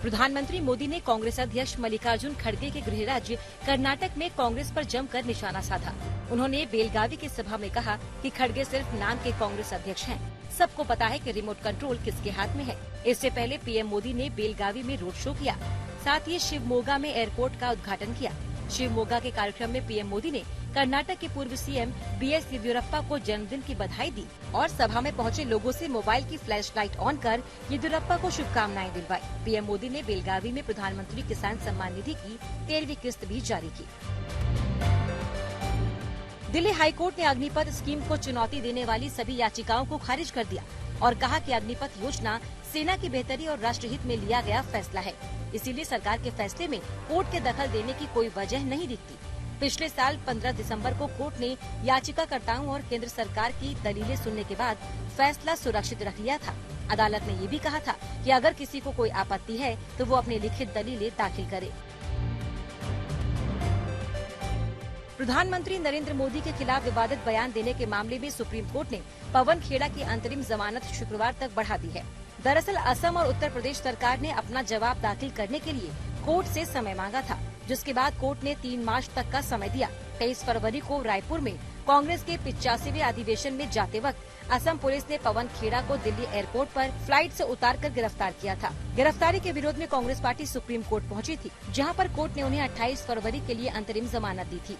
प्रधानमंत्री मोदी ने कांग्रेस अध्यक्ष मल्लिकार्जुन खड़गे के गृह राज्य कर्नाटक में कांग्रेस पर जमकर निशाना साधा। उन्होंने बेलगावी की सभा में कहा कि खड़गे सिर्फ नाम के कांग्रेस अध्यक्ष हैं। सबको पता है कि रिमोट कंट्रोल किसके हाथ में है। इससे पहले पीएम मोदी ने बेलगावी में रोड शो किया, साथ ही शिवमोगा में एयरपोर्ट का उद्घाटन किया। शिवमोगा के कार्यक्रम में पीएम मोदी ने कर्नाटक के पूर्व सीएम बीएस येदियुरप्पा को जन्मदिन की बधाई दी और सभा में पहुंचे लोगों से मोबाइल की फ्लैश लाइट ऑन कर येदियुरप्पा को शुभकामनाएं दिलवाई। पीएम मोदी ने बेलगावी में प्रधानमंत्री किसान सम्मान निधि की 13वीं किस्त भी जारी की। दिल्ली हाईकोर्ट ने अग्निपथ स्कीम को चुनौती देने वाली सभी याचिकाओं को खारिज कर दिया और कहा कि अग्निपथ योजना सेना की बेहतरी और राष्ट्रहित में लिया गया फैसला है, इसीलिए सरकार के फैसले में कोर्ट के दखल देने की कोई वजह नहीं दिखती। पिछले साल 15 दिसंबर को कोर्ट ने याचिकाकर्ताओं और केंद्र सरकार की दलीलें सुनने के बाद फैसला सुरक्षित रख लिया था। अदालत ने ये भी कहा था कि अगर किसी को कोई आपत्ति है तो वो अपनी लिखित दलीलें दाखिल करे। प्रधानमंत्री नरेंद्र मोदी के खिलाफ विवादित बयान देने के मामले में सुप्रीम कोर्ट ने पवन खेड़ा की अंतरिम जमानत शुक्रवार तक बढ़ा दी है। दरअसल असम और उत्तर प्रदेश सरकार ने अपना जवाब दाखिल करने के लिए कोर्ट से समय मांगा था, जिसके बाद कोर्ट ने 3 मार्च तक का समय दिया। 23 फरवरी को रायपुर में कांग्रेस के 85वें अधिवेशन में जाते वक्त असम पुलिस ने पवन खेड़ा को दिल्ली एयरपोर्ट पर फ्लाइट से उतारकर गिरफ्तार किया था। गिरफ्तारी के विरोध में कांग्रेस पार्टी सुप्रीम कोर्ट पहुंची थी, जहां पर कोर्ट ने उन्हें 28 फरवरी के लिए अंतरिम जमानत दी थी।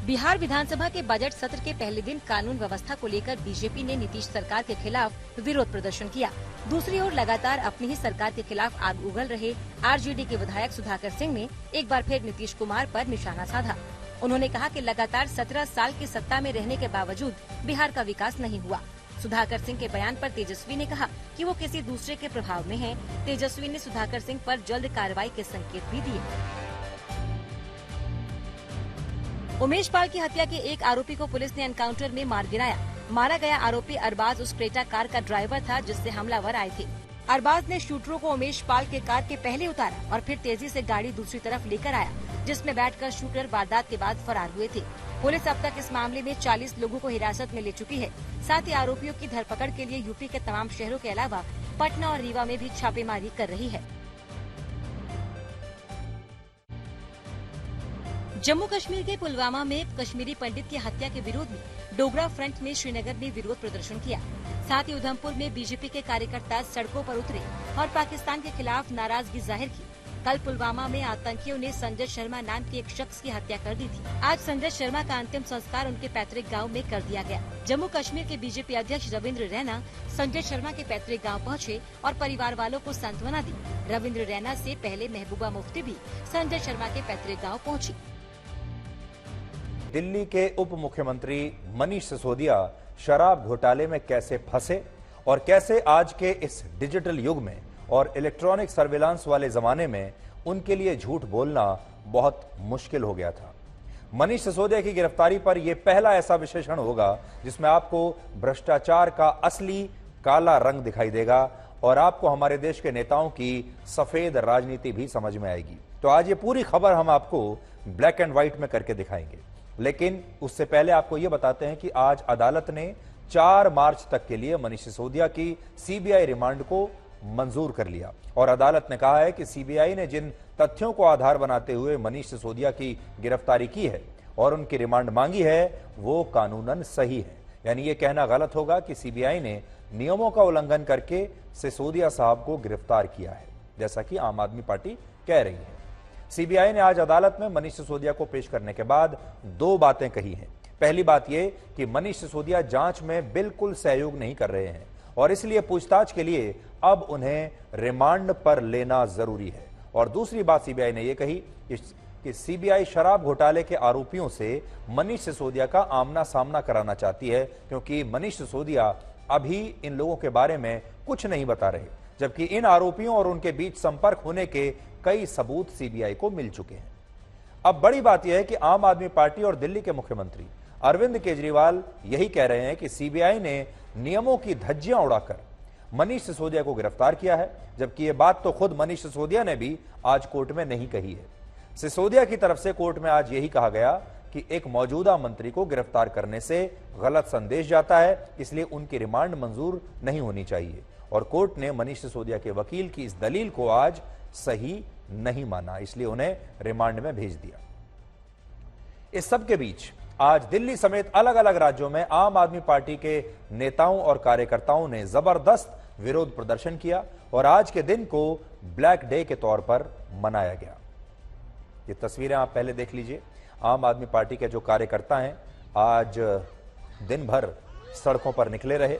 बिहार विधानसभा के बजट सत्र के पहले दिन कानून व्यवस्था को लेकर बीजेपी ने नीतीश सरकार के खिलाफ विरोध प्रदर्शन किया। दूसरी ओर लगातार अपनी ही सरकार के खिलाफ आग उगल रहे आरजेडी के विधायक सुधाकर सिंह ने एक बार फिर नीतीश कुमार पर निशाना साधा। उन्होंने कहा कि लगातार 17 साल की सत्ता में रहने के बावजूद बिहार का विकास नहीं हुआ। सुधाकर सिंह के बयान पर तेजस्वी ने कहा कि वो किसी दूसरे के प्रभाव में हैं। तेजस्वी ने सुधाकर सिंह पर जल्द कार्रवाई के संकेत भी दिए। उमेश पाल की हत्या के एक आरोपी को पुलिस ने एनकाउंटर में मार गिराया। मारा गया आरोपी अरबाज उस क्रेटा कार का ड्राइवर था जिससे हमलावर आए थे। अरबाज ने शूटरों को उमेश पाल के कार के पहले उतारा और फिर तेजी से गाड़ी दूसरी तरफ लेकर आया, जिसमें बैठकर शूटर वारदात के बाद फरार हुए थे। पुलिस अब तक इस मामले में 40 लोगों को हिरासत में ले चुकी है। साथ ही आरोपियों की धरपकड़ के लिए यूपी के तमाम शहरों के अलावा पटना और रीवा में भी छापेमारी कर रही है। जम्मू कश्मीर के पुलवामा में कश्मीरी पंडित की हत्या के विरोध में डोगरा फ्रंट ने श्रीनगर में विरोध प्रदर्शन किया। साथ ही उधमपुर में बीजेपी के कार्यकर्ता सड़कों पर उतरे और पाकिस्तान के खिलाफ नाराजगी जाहिर की। कल पुलवामा में आतंकियों ने संजय शर्मा नाम के एक शख्स की हत्या कर दी थी। आज संजय शर्मा का अंतिम संस्कार उनके पैतृक गांव में कर दिया गया। जम्मू कश्मीर के बीजेपी अध्यक्ष रविंद्र रैना संजय शर्मा के पैतृक गांव पहुंचे और परिवार वालों को सांत्वना दी। रविंद्र रैना से पहले महबूबा मुफ्ती भी संजय शर्मा के पैतृक गाँव पहुंची। दिल्ली के उप मुख्यमंत्री मनीष सिसोदिया शराब घोटाले में कैसे फंसे और कैसे आज के इस डिजिटल युग में और इलेक्ट्रॉनिक सर्विलांस वाले जमाने में उनके लिए झूठ बोलना बहुत मुश्किल हो गया था। मनीष सिसोदिया की गिरफ्तारी पर यह पहला ऐसा विश्लेषण होगा जिसमें आपको भ्रष्टाचार का असली काला रंग दिखाई देगा और आपको हमारे देश के नेताओं की सफेद राजनीति भी समझ में आएगी। तो आज ये पूरी खबर हम आपको ब्लैक एंड व्हाइट में करके दिखाएंगे, लेकिन उससे पहले आपको यह बताते हैं कि आज अदालत ने 4 मार्च तक के लिए मनीष सिसोदिया की सीबीआई रिमांड को मंजूर कर लिया और अदालत ने कहा है कि सीबीआई ने जिन तथ्यों को आधार बनाते हुए मनीष सिसोदिया की गिरफ्तारी की है और उनकी रिमांड मांगी है वो कानूनन सही है। यानी यह कहना गलत होगा कि सीबीआई ने नियमों का उल्लंघन करके सिसोदिया साहब को गिरफ्तार किया है, जैसा कि आम आदमी पार्टी कह रही है। सीबीआई ने आज अदालत में मनीष सिसोदिया को पेश करने के बाद 2 बातें कही हैं। पहली बात यह कि मनीष सिसोदिया जांच में बिल्कुल सहयोग नहीं कर रहे हैं और इसलिए पूछताछ के लिए अब उन्हें रिमांड पर लेना जरूरी है। और दूसरी बात सीबीआई ने यह कही कि सीबीआई शराब घोटाले के आरोपियों से मनीष सिसोदिया का आमना सामना कराना चाहती है, क्योंकि मनीष सिसोदिया अभी इन लोगों के बारे में कुछ नहीं बता रहे, जबकि इन आरोपियों और उनके बीच संपर्क होने के कई सबूत सीबीआई को मिल चुके हैं। अब बड़ी बात यह है कि आम आदमी पार्टी और दिल्ली के मुख्यमंत्री अरविंद केजरीवाल यही कह रहे हैं कि सीबीआई ने नियमों की धज्जियां उड़ाकर मनीष सिसोदिया को गिरफ्तार किया है, जबकि यह बात तो खुद मनीष सिसोदिया ने भी आज कोर्ट में नहीं कही है। सिसोदिया की तरफ से कोर्ट में आज यही कहा गया कि एक मौजूदा मंत्री को गिरफ्तार करने से गलत संदेश जाता है, इसलिए उनकी रिमांड मंजूर नहीं होनी चाहिए और कोर्ट ने मनीष सिसोदिया के वकील की इस दलील को आज सही नहीं माना, इसलिए उन्हें रिमांड में भेज दिया। इस सब के बीच आज दिल्ली समेत अलग अलग राज्यों में आम आदमी पार्टी के नेताओं और कार्यकर्ताओं ने जबरदस्त विरोध प्रदर्शन किया और आज के दिन को ब्लैक डे के तौर पर मनाया गया। ये तस्वीरें आप पहले देख लीजिए। आम आदमी पार्टी के जो कार्यकर्ता हैं आज दिन भर सड़कों पर निकले रहे,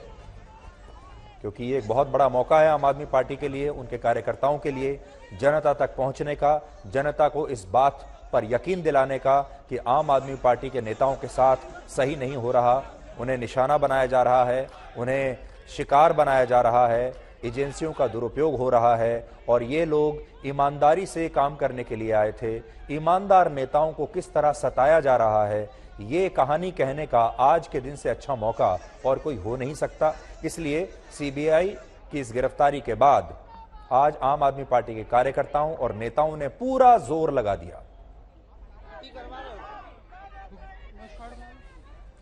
क्योंकि ये एक बहुत बड़ा मौका है आम आदमी पार्टी के लिए, उनके कार्यकर्ताओं के लिए जनता तक पहुंचने का, जनता को इस बात पर यकीन दिलाने का कि आम आदमी पार्टी के नेताओं के साथ सही नहीं हो रहा, उन्हें निशाना बनाया जा रहा है, उन्हें शिकार बनाया जा रहा है, एजेंसियों का दुरुपयोग हो रहा है और ये लोग ईमानदारी से काम करने के लिए आए थे। ईमानदार नेताओं को किस तरह सताया जा रहा है, ये कहानी कहने का आज के दिन से अच्छा मौका और कोई हो नहीं सकता। इसलिए सीबीआई की इस गिरफ्तारी के बाद आज आम आदमी पार्टी के कार्यकर्ताओं और नेताओं ने पूरा जोर लगा दिया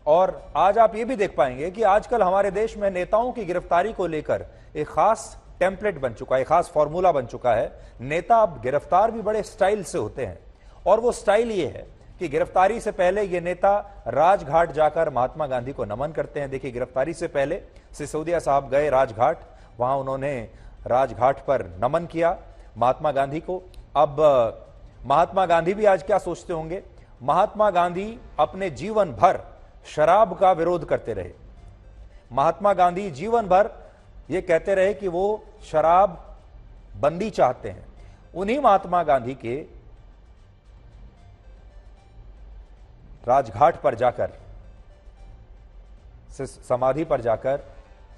और आज आप ये भी देख पाएंगे कि आजकल हमारे देश में नेताओं की गिरफ्तारी को लेकर एक खास टेम्पलेट बन चुका है, एक खास फॉर्मूला बन चुका है। नेता अब गिरफ्तार भी बड़े स्टाइल से होते हैं और वो स्टाइल ये है कि गिरफ्तारी से पहले ये नेता राजघाट जाकर महात्मा गांधी को नमन करते हैं। देखिए, गिरफ्तारी से पहले सिसोदिया साहब गए राजघाट, वहां उन्होंने राजघाट पर नमन किया महात्मा गांधी को। अब महात्मा गांधी भी आज क्या सोचते होंगे? महात्मा गांधी अपने जीवन भर शराब का विरोध करते रहे। महात्मा गांधी जीवन भर ये कहते रहे कि वो शराब बंदी चाहते हैं। उन्हीं महात्मा गांधी के राजघाट पर जाकर, समाधि पर जाकर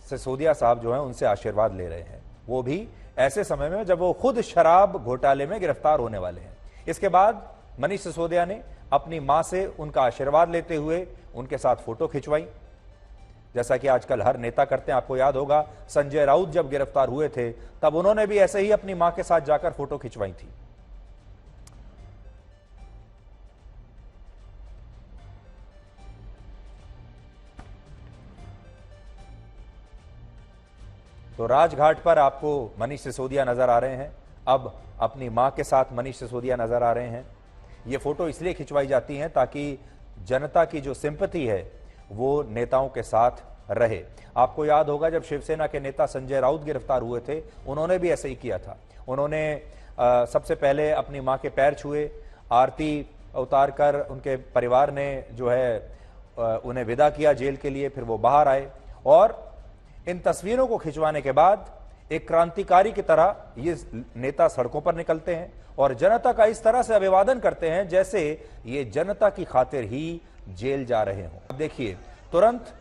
सिसोदिया साहब जो हैं उनसे आशीर्वाद ले रहे हैं, वो भी ऐसे समय में जब वो खुद शराब घोटाले में गिरफ्तार होने वाले हैं। इसके बाद मनीष सिसोदिया ने अपनी मां से उनका आशीर्वाद लेते हुए उनके साथ फोटो खिंचवाई, जैसा कि आजकल हर नेता करते हैं। आपको याद होगा संजय राउत जब गिरफ्तार हुए थे तब उन्होंने भी ऐसे ही अपनी मां के साथ जाकर फोटो खिंचवाई थी। तो राजघाट पर आपको मनीष सिसोदिया नजर आ रहे हैं, अब अपनी मां के साथ मनीष सिसोदिया नजर आ रहे हैं। ये फोटो इसलिए खिंचवाई जाती हैं ताकि जनता की जो सिंपैथी है वो नेताओं के साथ रहे। आपको याद होगा जब शिवसेना के नेता संजय राउत गिरफ्तार हुए थे, उन्होंने भी ऐसे ही किया था। उन्होंने सबसे पहले अपनी मां के पैर छुए, आरती उतारकर उनके परिवार ने जो है उन्हें विदा किया जेल के लिए, फिर वो बाहर आए और इन तस्वीरों को खिंचवाने के बाद एक क्रांतिकारी की तरह ये नेता सड़कों पर निकलते हैं और जनता का इस तरह से अभिवादन करते हैं जैसे ये जनता की खातिर ही जेल जा रहे हों। अब देखिए, तुरंत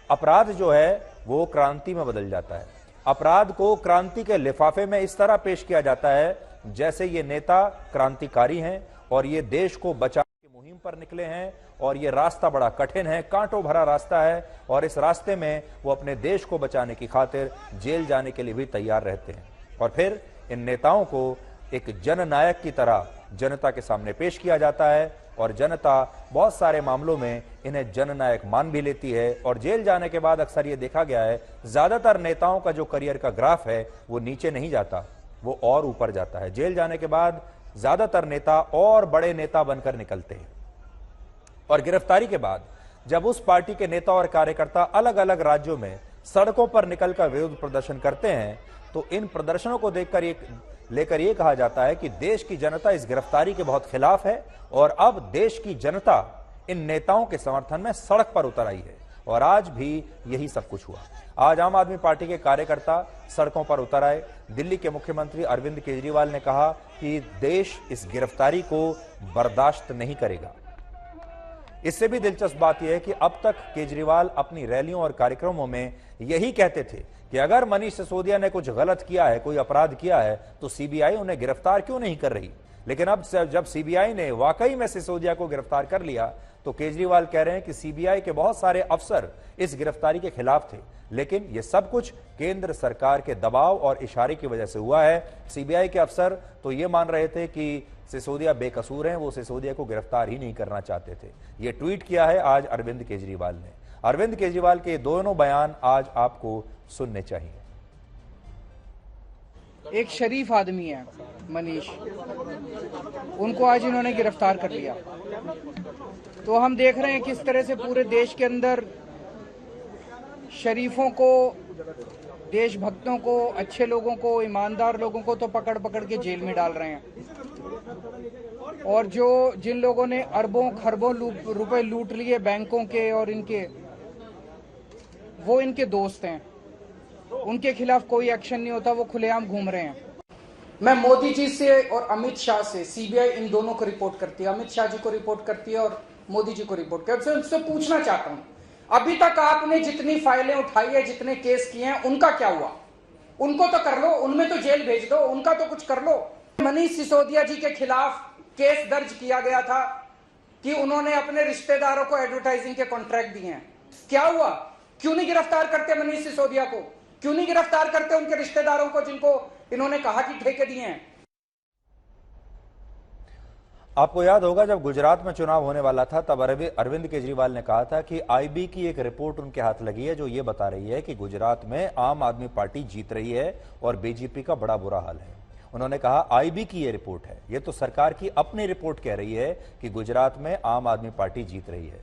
अपराध जो है वो क्रांति में बदल जाता है। अपराध को क्रांति के लिफाफे में इस तरह पेश किया जाता है जैसे ये नेता क्रांतिकारी हैं और ये देश को बचाने की मुहिम पर निकले हैं और ये रास्ता बड़ा कठिन है, कांटों भरा रास्ता है और इस रास्ते में वो अपने देश को बचाने की खातिर जेल जाने के लिए भी तैयार रहते हैं। और फिर इन नेताओं को एक जननायक की तरह जनता के सामने पेश किया जाता है और जनता बहुत सारे मामलों में इन्हें जननायक मान भी लेती है। और जेल जाने के बाद अक्सर ये देखा गया है, ज्यादातर नेताओं का जो करियर का ग्राफ है वो नीचे नहीं जाता, वो और ऊपर जाता है। जेल जाने के बाद ज्यादातर नेता और बड़े नेता बनकर निकलते हैं। और गिरफ्तारी के बाद जब उस पार्टी के नेता और कार्यकर्ता अलग अलग राज्यों में सड़कों पर निकलकर विरोध प्रदर्शन करते हैं तो इन प्रदर्शनों को देखकर लेकर ये कहा जाता है कि देश की जनता इस गिरफ्तारी के बहुत खिलाफ है और अब देश की जनता इन नेताओं के समर्थन में सड़क पर उतर आई है। और आज भी यही सब कुछ हुआ। आज आम आदमी पार्टी के कार्यकर्ता सड़कों पर उतर आए। दिल्ली के मुख्यमंत्री अरविंद केजरीवाल ने कहा कि देश इस गिरफ्तारी को बर्दाश्त नहीं करेगा। इससे भी दिलचस्प बात यह है कि अब तक केजरीवाल अपनी रैलियों और कार्यक्रमों में यही कहते थे कि अगर मनीष सिसोदिया ने कुछ गलत किया है, कोई अपराध किया है, तो सीबीआई उन्हें गिरफ्तार क्यों नहीं कर रही। लेकिन अब जब सीबीआई ने वाकई में सिसोदिया को गिरफ्तार कर लिया तो केजरीवाल कह रहे हैं कि सीबीआई के बहुत सारे अफसर इस गिरफ्तारी के खिलाफ थे, लेकिन यह सब कुछ केंद्र सरकार के दबाव और इशारे की वजह से हुआ है। सीबीआई के अफसर तो ये मान रहे थे कि सिसोदिया बेकसूर हैं, वो सिसोदिया को गिरफ्तार ही नहीं करना चाहते थे। ये ट्वीट किया है आज अरविंद केजरीवाल ने। अरविंद केजरीवाल के दोनों बयान आज आपको सुनने चाहिए। एक शरीफ आदमी है मनीष, उनको आज इन्होंने गिरफ्तार कर लिया। तो हम देख रहे हैं किस तरह से पूरे देश के अंदर शरीफों को, देशभक्तों को, अच्छे लोगों को, ईमानदार लोगों को तो पकड़ पकड़ के जेल में डाल रहे हैं, और जो जिन लोगों ने अरबों खरबों रुपए लूट लिए बैंकों के और इनके, वो इनके दोस्त हैं, उनके खिलाफ कोई एक्शन नहीं होता, वो खुलेआम घूम रहे हैं। मैं मोदी जी से और अमित शाह से, सीबीआई इन दोनों को रिपोर्ट करती है, अमित शाह जी को रिपोर्ट करती है और मोदी जी को रिपोर्ट करती है। उनसे पूछना चाहता हूं, अभी तक आपने जितनी फाइलें उठाई है, जितने केस किए हैं, उनका क्या हुआ? उनको तो कर लो, उनमें तो जेल भेज दो, उनका तो कुछ कर लो। मनीष सिसोदिया जी के खिलाफ केस दर्ज किया गया था कि उन्होंने अपने रिश्तेदारों को एडवर्टाइजिंग के कॉन्ट्रैक्ट दिए हैं। क्या हुआ? क्यों नहीं गिरफ्तार करते मनीष सिसोदिया को? क्यों नहीं गिरफ्तार करते उनके रिश्तेदारों को जिनको इन्होंने कहा कि ठेके दिए हैं? आपको याद होगा जब गुजरात में चुनाव होने वाला था तब अरविंद केजरीवाल ने कहा था कि आईबी की एक रिपोर्ट उनके हाथ लगी है जो ये बता रही है कि गुजरात में आम आदमी पार्टी जीत रही है और बीजेपी का बड़ा बुरा हाल है। उन्होंने कहा आईबी की ये रिपोर्ट है, ये तो सरकार की अपनी रिपोर्ट कह रही है कि गुजरात में आम आदमी पार्टी जीत रही है।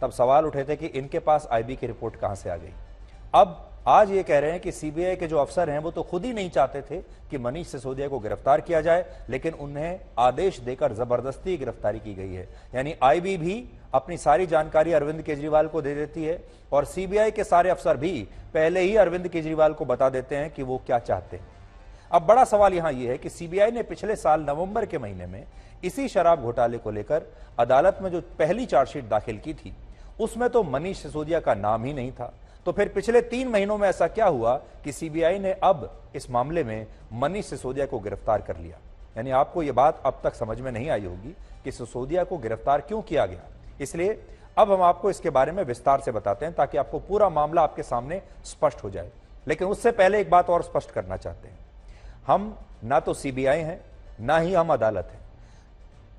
तब सवाल उठे थे कि इनके पास आईबी की रिपोर्ट कहां से आ गई। अब आज ये कह रहे हैं कि सीबीआई के जो अफसर हैं वो तो खुद ही नहीं चाहते थे कि मनीष सिसोदिया को गिरफ्तार किया जाए, लेकिन उन्हें आदेश देकर जबरदस्ती गिरफ्तारी की गई है। यानी आईबी भी अपनी सारी जानकारी अरविंद केजरीवाल को दे देती है और सीबीआई के सारे अफसर भी पहले ही अरविंद केजरीवाल को बता देते हैं कि वो क्या चाहते हैं। अब बड़ा सवाल यहां यह है कि सीबीआई ने पिछले साल नवंबर के महीने में इसी शराब घोटाले को लेकर अदालत में जो पहली चार्जशीट दाखिल की थी उसमें तो मनीष सिसोदिया का नाम ही नहीं था। तो फिर पिछले 3 महीनों में ऐसा क्या हुआ कि सीबीआई ने अब इस मामले में मनीष सिसोदिया को गिरफ्तार कर लिया? यानी आपको यह बात अब तक समझ में नहीं आई होगी कि सिसोदिया को गिरफ्तार क्यों किया गया। इसलिए अब हम आपको इसके बारे में विस्तार से बताते हैं ताकि आपको पूरा मामला आपके सामने स्पष्ट हो जाए। लेकिन उससे पहले एक बात और स्पष्ट करना चाहते हैं, हम ना तो सीबीआई हैं ना ही हम अदालत हैं।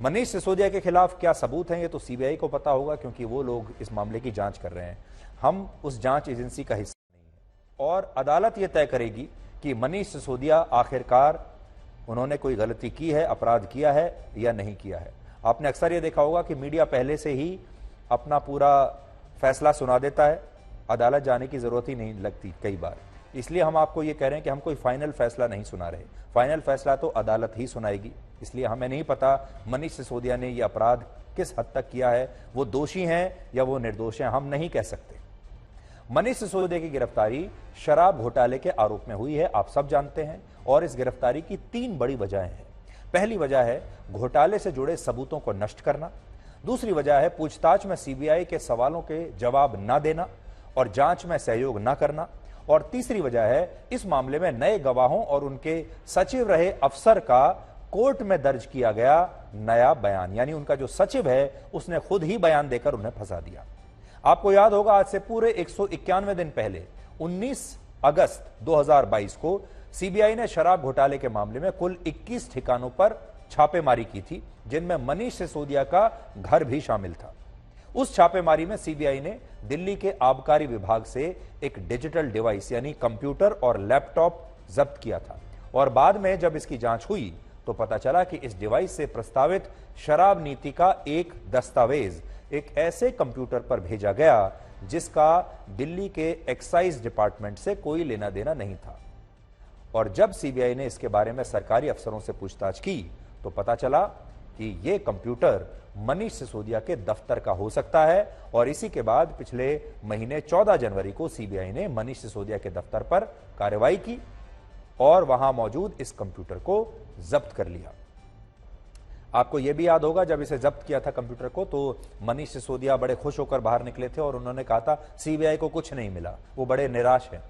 मनीष सिसोदिया के खिलाफ क्या सबूत हैं ये तो सीबीआई को पता होगा क्योंकि वो लोग इस मामले की जांच कर रहे हैं। हम उस जांच एजेंसी का हिस्सा नहीं है और अदालत यह तय करेगी कि मनीष सिसोदिया आखिरकार उन्होंने कोई गलती की है, अपराध किया है या नहीं किया है। आपने अक्सर यह देखा होगा कि मीडिया पहले से ही अपना पूरा फैसला सुना देता है, अदालत जाने की जरूरत ही नहीं लगती कई बार। इसलिए हम आपको ये कह रहे हैं कि हम कोई फाइनल फैसला नहीं सुना रहे, फाइनल फैसला तो अदालत ही सुनाएगी। इसलिए हमें नहीं पता मनीष सिसोदिया ने यह अपराध किस हद तक किया है, वो दोषी हैं या वो निर्दोष हैं, हम नहीं कह सकते। मनीष सिसोदिया की गिरफ्तारी शराब घोटाले के आरोप में हुई है, आप सब जानते हैं, और इस गिरफ्तारी की 3 बड़ी वजहें हैं। पहली वजह है घोटाले से जुड़े सबूतों को नष्ट करना, दूसरी वजह है पूछताछ में सीबीआई के सवालों के जवाब न देना और जांच में सहयोग न करना, और तीसरी वजह है इस मामले में नए गवाहों और उनके सचिव रहे अफसर का कोर्ट में दर्ज किया गया नया बयान। यानी उनका जो सचिव है उसने खुद ही बयान देकर उन्हें फंसा दिया। आपको याद होगा आज से पूरे 191 दिन पहले 19 अगस्त 2022 को सीबीआई ने शराब घोटाले के मामले में कुल 21 ठिकानों पर छापेमारी की थी, जिनमें मनीष सिसोदिया का घर भी शामिल था। उस छापेमारी में सीबीआई ने दिल्ली के आबकारी विभाग से एक डिजिटल डिवाइस यानी कंप्यूटर और लैपटॉप जब्त किया था और बाद में जब इसकी जांच हुई तो पता चला कि इस डिवाइस से प्रस्तावित शराब नीति का एक दस्तावेज एक ऐसे कंप्यूटर पर भेजा गया जिसका दिल्ली के एक्साइज डिपार्टमेंट से कोई लेना देना नहीं था। और जब सीबीआई ने इसके बारे में सरकारी अफसरों से पूछताछ की तो पता चला कि यह कंप्यूटर मनीष सिसोदिया के दफ्तर का हो सकता है। और इसी के बाद पिछले महीने 14 जनवरी को सीबीआई ने मनीष सिसोदिया के दफ्तर पर कार्रवाई की और वहां मौजूद इस कंप्यूटर को जब्त कर लिया। आपको यह भी याद होगा जब इसे जब्त किया था कंप्यूटर को तो मनीष सिसोदिया बड़े खुश होकर बाहर निकले थे और उन्होंने कहा था सीबीआई को कुछ नहीं मिला, वो बड़े निराश हैं।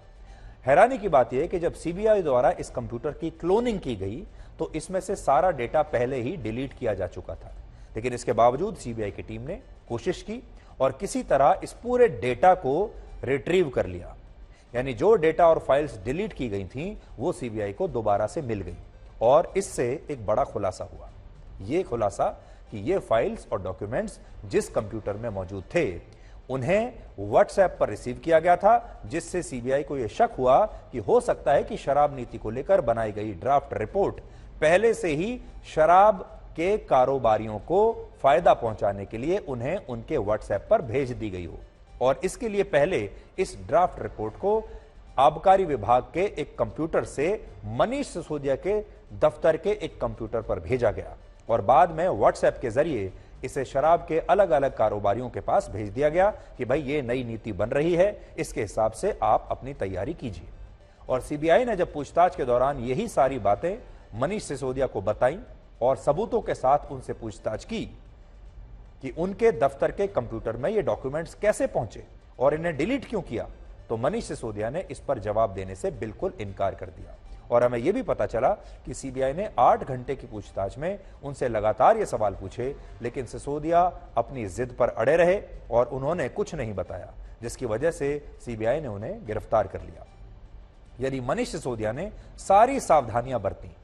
हैरानी की बात यह है कि जब सीबीआई द्वारा इस कंप्यूटर की क्लोनिंग की गई तो इसमें से सारा डेटा पहले ही डिलीट किया जा चुका था, लेकिन इसके बावजूद सीबीआई की टीम ने कोशिश की और किसी तरह इस पूरे डेटा को रिट्रीव कर लिया। यानी जो डेटा और फाइल्स डिलीट की गई थीं वो सीबीआई को दोबारा से मिल गई और इससे एक बड़ा खुलासा हुआ। यह खुलासा कि ये फाइल्स और डॉक्यूमेंट्स जिस कंप्यूटर में मौजूद थे उन्हें व्हाट्सएप पर रिसीव किया गया था, जिससे सीबीआई को यह शक हुआ कि हो सकता है कि शराब नीति को लेकर बनाई गई ड्राफ्ट रिपोर्ट पहले से ही शराब के कारोबारियों को फायदा पहुंचाने के लिए उन्हें उनके व्हाट्सएप पर भेज दी गई हो। और इसके लिए पहले इस ड्राफ्ट रिपोर्ट को आबकारी विभाग के एक कंप्यूटर से मनीष सिसोदिया के दफ्तर के एक कंप्यूटर पर भेजा गया और बाद में व्हाट्सएप के जरिए इसे शराब के अलग अलग कारोबारियों के पास भेज दिया गया कि भाई ये नई नीति बन रही है, इसके हिसाब से आप अपनी तैयारी कीजिए। और सीबीआई ने जब पूछताछ के दौरान यही सारी बातें मनीष सिसोदिया को बताई और सबूतों के साथ उनसे पूछताछ की कि उनके दफ्तर के कंप्यूटर में ये डॉक्यूमेंट्स कैसे पहुंचे और इन्हें डिलीट क्यों किया, तो मनीष सिसोदिया ने इस पर जवाब देने से बिल्कुल इनकार कर दिया। और हमें यह भी पता चला कि सीबीआई ने 8 घंटे की पूछताछ में उनसे लगातार ये सवाल पूछे, लेकिन सिसोदिया अपनी जिद पर अड़े रहे और उन्होंने कुछ नहीं बताया, जिसकी वजह से सीबीआई ने उन्हें गिरफ्तार कर लिया। यदि मनीष सिसोदिया ने सारी सावधानियां बरती,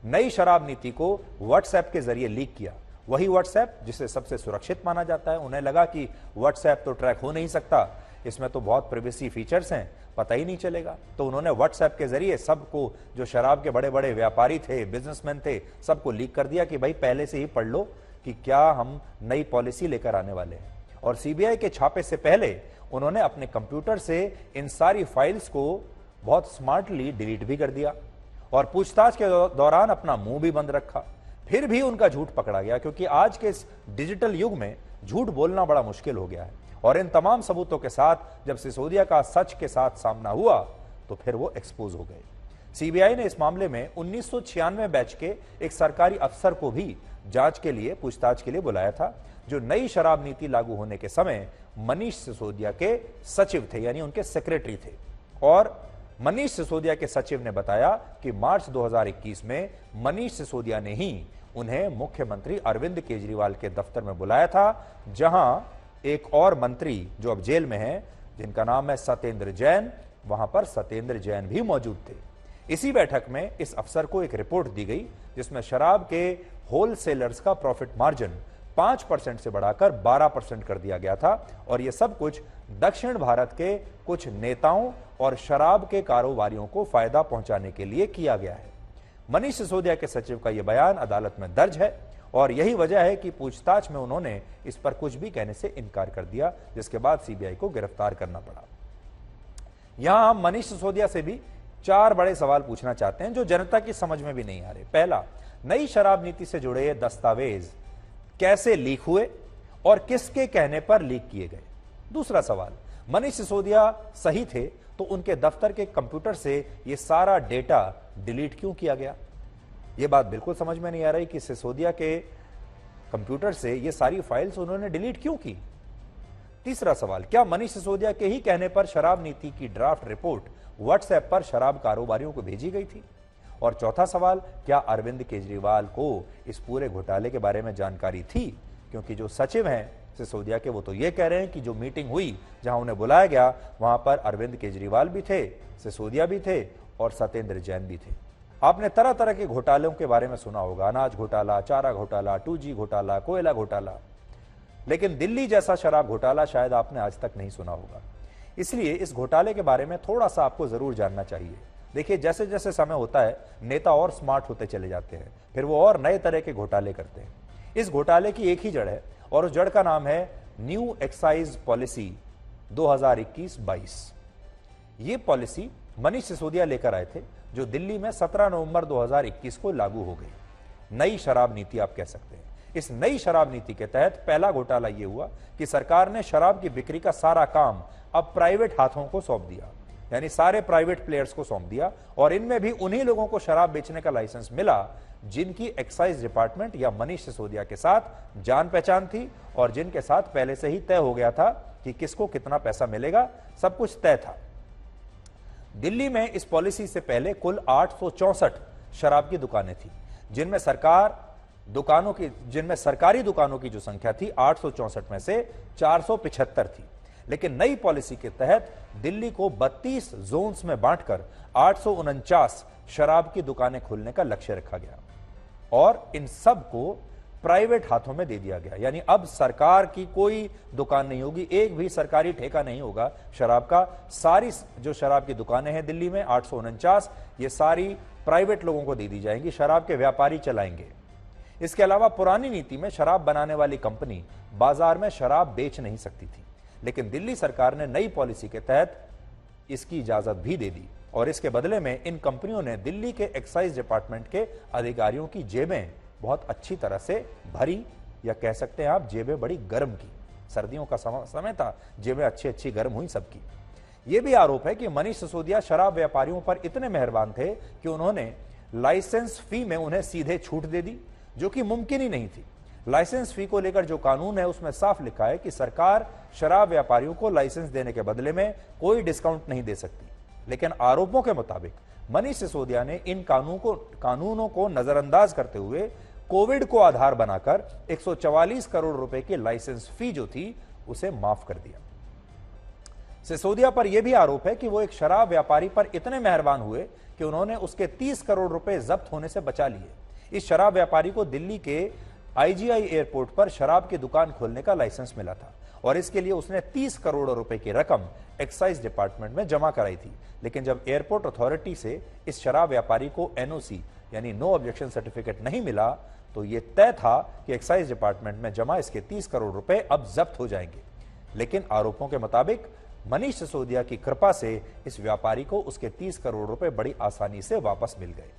नई शराब नीति को व्हाट्सएप के जरिए लीक किया, वही व्हाट्सएप जिसे सबसे सुरक्षित माना जाता है, उन्हें लगा कि व्हाट्सएप तो ट्रैक हो नहीं सकता, इसमें तो बहुत प्राइवेसी फीचर्स हैं, पता ही नहीं चलेगा, तो उन्होंने व्हाट्सएप के जरिए सबको, जो शराब के बड़े बड़े व्यापारी थे, बिजनेसमैन थे, सबको लीक कर दिया कि भाई पहले से ही पढ़ लो कि क्या हम नई पॉलिसी लेकर आने वाले हैं। और सीबीआई के छापे से पहले उन्होंने अपने कंप्यूटर से इन सारी फाइल्स को बहुत स्मार्टली डिलीट भी कर दिया और पूछताछ के दौरान अपना मुंह भी बंद रखा। फिर भी उनका झूठ पकड़ा गया, क्योंकि आज के इस डिजिटल युग में झूठ बोलना बड़ा मुश्किल हो गया है। और इन तमाम सबूतों के साथ जब सिसोदिया का सच के साथ सामना हुआ तो फिर वो एक्सपोज हो गए। सीबीआई ने इस मामले में 1996 बैच के एक सरकारी अफसर को भी जांच के लिए, पूछताछ के लिए बुलाया था, जो नई शराब नीति लागू होने के समय मनीष सिसोदिया के सचिव थे, यानी उनके सेक्रेटरी थे। और मनीष सिसोदिया के सचिव ने बताया कि मार्च 2021 में मनीष सिसोदिया ने ही उन्हें मुख्यमंत्री अरविंद केजरीवाल के दफ्तर में बुलाया था, जहां एक और मंत्री जो अब जेल में हैं, जिनका नाम है सत्येंद्र जैन, वहां पर सत्येंद्र जैन भी मौजूद थे। इसी बैठक में इस अफसर को एक रिपोर्ट दी गई जिसमें शराब के होलसेलर्स का प्रॉफिट मार्जिन 5% से बढ़ाकर 12% कर दिया गया था और यह सब कुछ दक्षिण भारत के कुछ नेताओं और शराब के कारोबारियों को फायदा पहुंचाने के लिए किया गया है। मनीष सिसोदिया के सचिव का यह बयान अदालत में दर्ज है और यही वजह है कि पूछताछ में उन्होंने इस पर कुछ भी कहने से इनकार कर दिया, जिसके बाद सीबीआई को गिरफ्तार करना पड़ा। यहां हम मनीष सिसोदिया से भी 4 बड़े सवाल पूछना चाहते हैं जो जनता की समझ में भी नहीं आ रहे। पहला, नई शराब नीति से जुड़े दस्तावेज कैसे लीक हुए और किसके कहने पर लीक किए गए। दूसरा सवाल, मनीष सिसोदिया सही थे तो उनके दफ्तर के कंप्यूटर से यह सारा डेटा डिलीट क्यों किया गया। यह बात बिल्कुल समझ में नहीं आ रही कि सिसोदिया के कंप्यूटर से ये सारी फाइल्स उन्होंने डिलीट क्यों की। तीसरा सवाल, क्या मनीष सिसोदिया के ही कहने पर शराब नीति की ड्राफ्ट रिपोर्ट व्हाट्सएप पर शराब कारोबारियों को भेजी गई थी। और चौथा सवाल, क्या अरविंद केजरीवाल को इस पूरे घोटाले के बारे में जानकारी थी, क्योंकि जो सचिव हैं सिसोदिया के, वो तो ये कह रहे हैं कि जो मीटिंग हुई जहां उन्हें बुलाया गया वहां पर अरविंद केजरीवाल भी थे, सिसोदिया भी थे और सत्येंद्र जैन भी थे। आपने तरह तरह के घोटालों के बारे में सुना होगा, अनाज घोटाला, चारा घोटाला, 2G घोटाला, कोयला घोटाला, लेकिन दिल्ली जैसा शराब घोटाला शायद आपने आज तक नहीं सुना होगा। इसलिए इस घोटाले के बारे में थोड़ा सा आपको जरूर जानना चाहिए। देखिए, जैसे जैसे समय होता है नेता और स्मार्ट होते चले जाते हैं, फिर वो और नए तरह के घोटाले करते हैं। इस घोटाले की एक ही जड़ है और उस जड़ का नाम है न्यू एक्साइज पॉलिसी 2021-22। ये पॉलिसी मनीष सिसोदिया लेकर आए थे, जो दिल्ली में 17 नवंबर 2021 को लागू हो गई। नई शराब नीति आप कह सकते हैं। इस नई शराब नीति के तहत पहला घोटाला यह हुआ कि सरकार ने शराब की बिक्री का सारा काम अब प्राइवेट हाथों को सौंप दिया, यानी सारे प्राइवेट प्लेयर्स को सौंप दिया। और इनमें भी उन्हीं लोगों को शराब बेचने का लाइसेंस मिला जिनकी एक्साइज डिपार्टमेंट या मनीष सिसोदिया के साथ जान पहचान थी और जिनके साथ पहले से ही तय हो गया था कि किसको कितना पैसा मिलेगा, सब कुछ तय था। दिल्ली में इस पॉलिसी से पहले कुल 864 शराब की दुकानें थी, जिनमें सरकारी दुकानों की जो संख्या थी 864 में से 475 थी। लेकिन नई पॉलिसी के तहत दिल्ली को 32 जोन्स में बांटकर 849 शराब की दुकानें खोलने का लक्ष्य रखा गया और इन सब को प्राइवेट हाथों में दे दिया गया। यानी अब सरकार की कोई दुकान नहीं होगी, एक भी सरकारी ठेका नहीं होगा शराब का। सारी जो शराब की दुकानें हैं दिल्ली में 849, ये सारी प्राइवेट लोगों को दे दी जाएंगी, शराब के व्यापारी चलाएंगे। इसके अलावा पुरानी नीति में शराब बनाने वाली कंपनी बाजार में शराब बेच नहीं सकती थी, लेकिन दिल्ली सरकार ने नई पॉलिसी के तहत इसकी इजाजत भी दे दी और इसके बदले में इन कंपनियों ने दिल्ली के एक्साइज डिपार्टमेंट के अधिकारियों की जेबें बहुत अच्छी तरह से भरी, या कह सकते हैं आप जेबें बड़ी गर्म की। सर्दियों का समय था, जेबें अच्छी गर्म हुई सबकी। यह भी आरोप है कि मनीष सिसोदिया शराब व्यापारियों पर इतने मेहरबान थे कि उन्होंने लाइसेंस फी में उन्हें सीधे छूट दे दी, जो कि मुमकिन ही नहीं थी। लाइसेंस फी को लेकर जो कानून है उसमें साफ लिखा है कि सरकार शराब व्यापारियों को लाइसेंस देने के बदले में कोई डिस्काउंट नहीं दे सकती, लेकिन आरोपों के मुताबिक मनीष सिसोदिया ने इन कानूनों को नजरअंदाज करते हुए कोविड को आधार बनाकर 144 करोड़ रुपए की लाइसेंस फी जो थी उसे माफ कर दिया। सिसोदिया पर यह भी आरोप है कि वो एक शराब व्यापारी पर इतने मेहरबान हुए कि उन्होंने उसके 30 करोड़ रुपए जब्त होने से बचा लिए। इस शराब व्यापारी को दिल्ली के आईजीआई एयरपोर्ट पर शराब की दुकान खोलने का लाइसेंस मिला था और इसके लिए उसने 30 करोड़ रुपए की रकम एक्साइज डिपार्टमेंट में जमा कराई थी। लेकिन जब एयरपोर्ट अथॉरिटी से इस शराब व्यापारी को एनओसी यानी नो ऑब्जेक्शन सर्टिफिकेट नहीं मिला, तो यह तय था कि एक्साइज डिपार्टमेंट में जमा इसके 30 करोड़ रुपए अब जब्त हो जाएंगे। लेकिन आरोपों के मुताबिक मनीष सिसोदिया की कृपा से इस व्यापारी को उसके 30 करोड़ रुपए बड़ी आसानी से वापस मिल गए।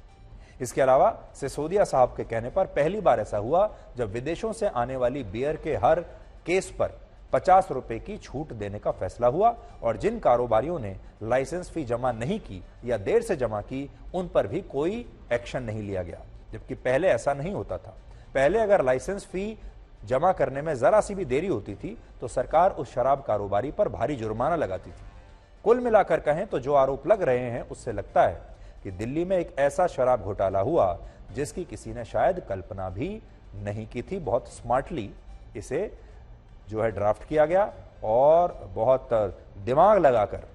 इसके अलावा सिसोदिया साहब के कहने पर पहली बार ऐसा हुआ जब विदेशों से आने वाली बियर के हर केस पर 50 रुपए की छूट देने का फैसला हुआ और जिन कारोबारियों ने लाइसेंस फी जमा नहीं की या देर से जमा की, उन पर भी कोई एक्शन नहीं लिया गया, जबकि पहले ऐसा नहीं होता था। पहले अगर लाइसेंस फी जमा करने में जरा सी भी देरी होती थी तो सरकार उस शराब कारोबारी पर भारी जुर्माना लगाती थी। कुल मिलाकर कहें तो जो आरोप लग रहे हैं उससे लगता है कि दिल्ली में एक ऐसा शराब घोटाला हुआ जिसकी किसी ने शायद कल्पना भी नहीं की थी। बहुत स्मार्टली इसे जो है ड्राफ्ट किया गया और बहुत दिमाग लगाकर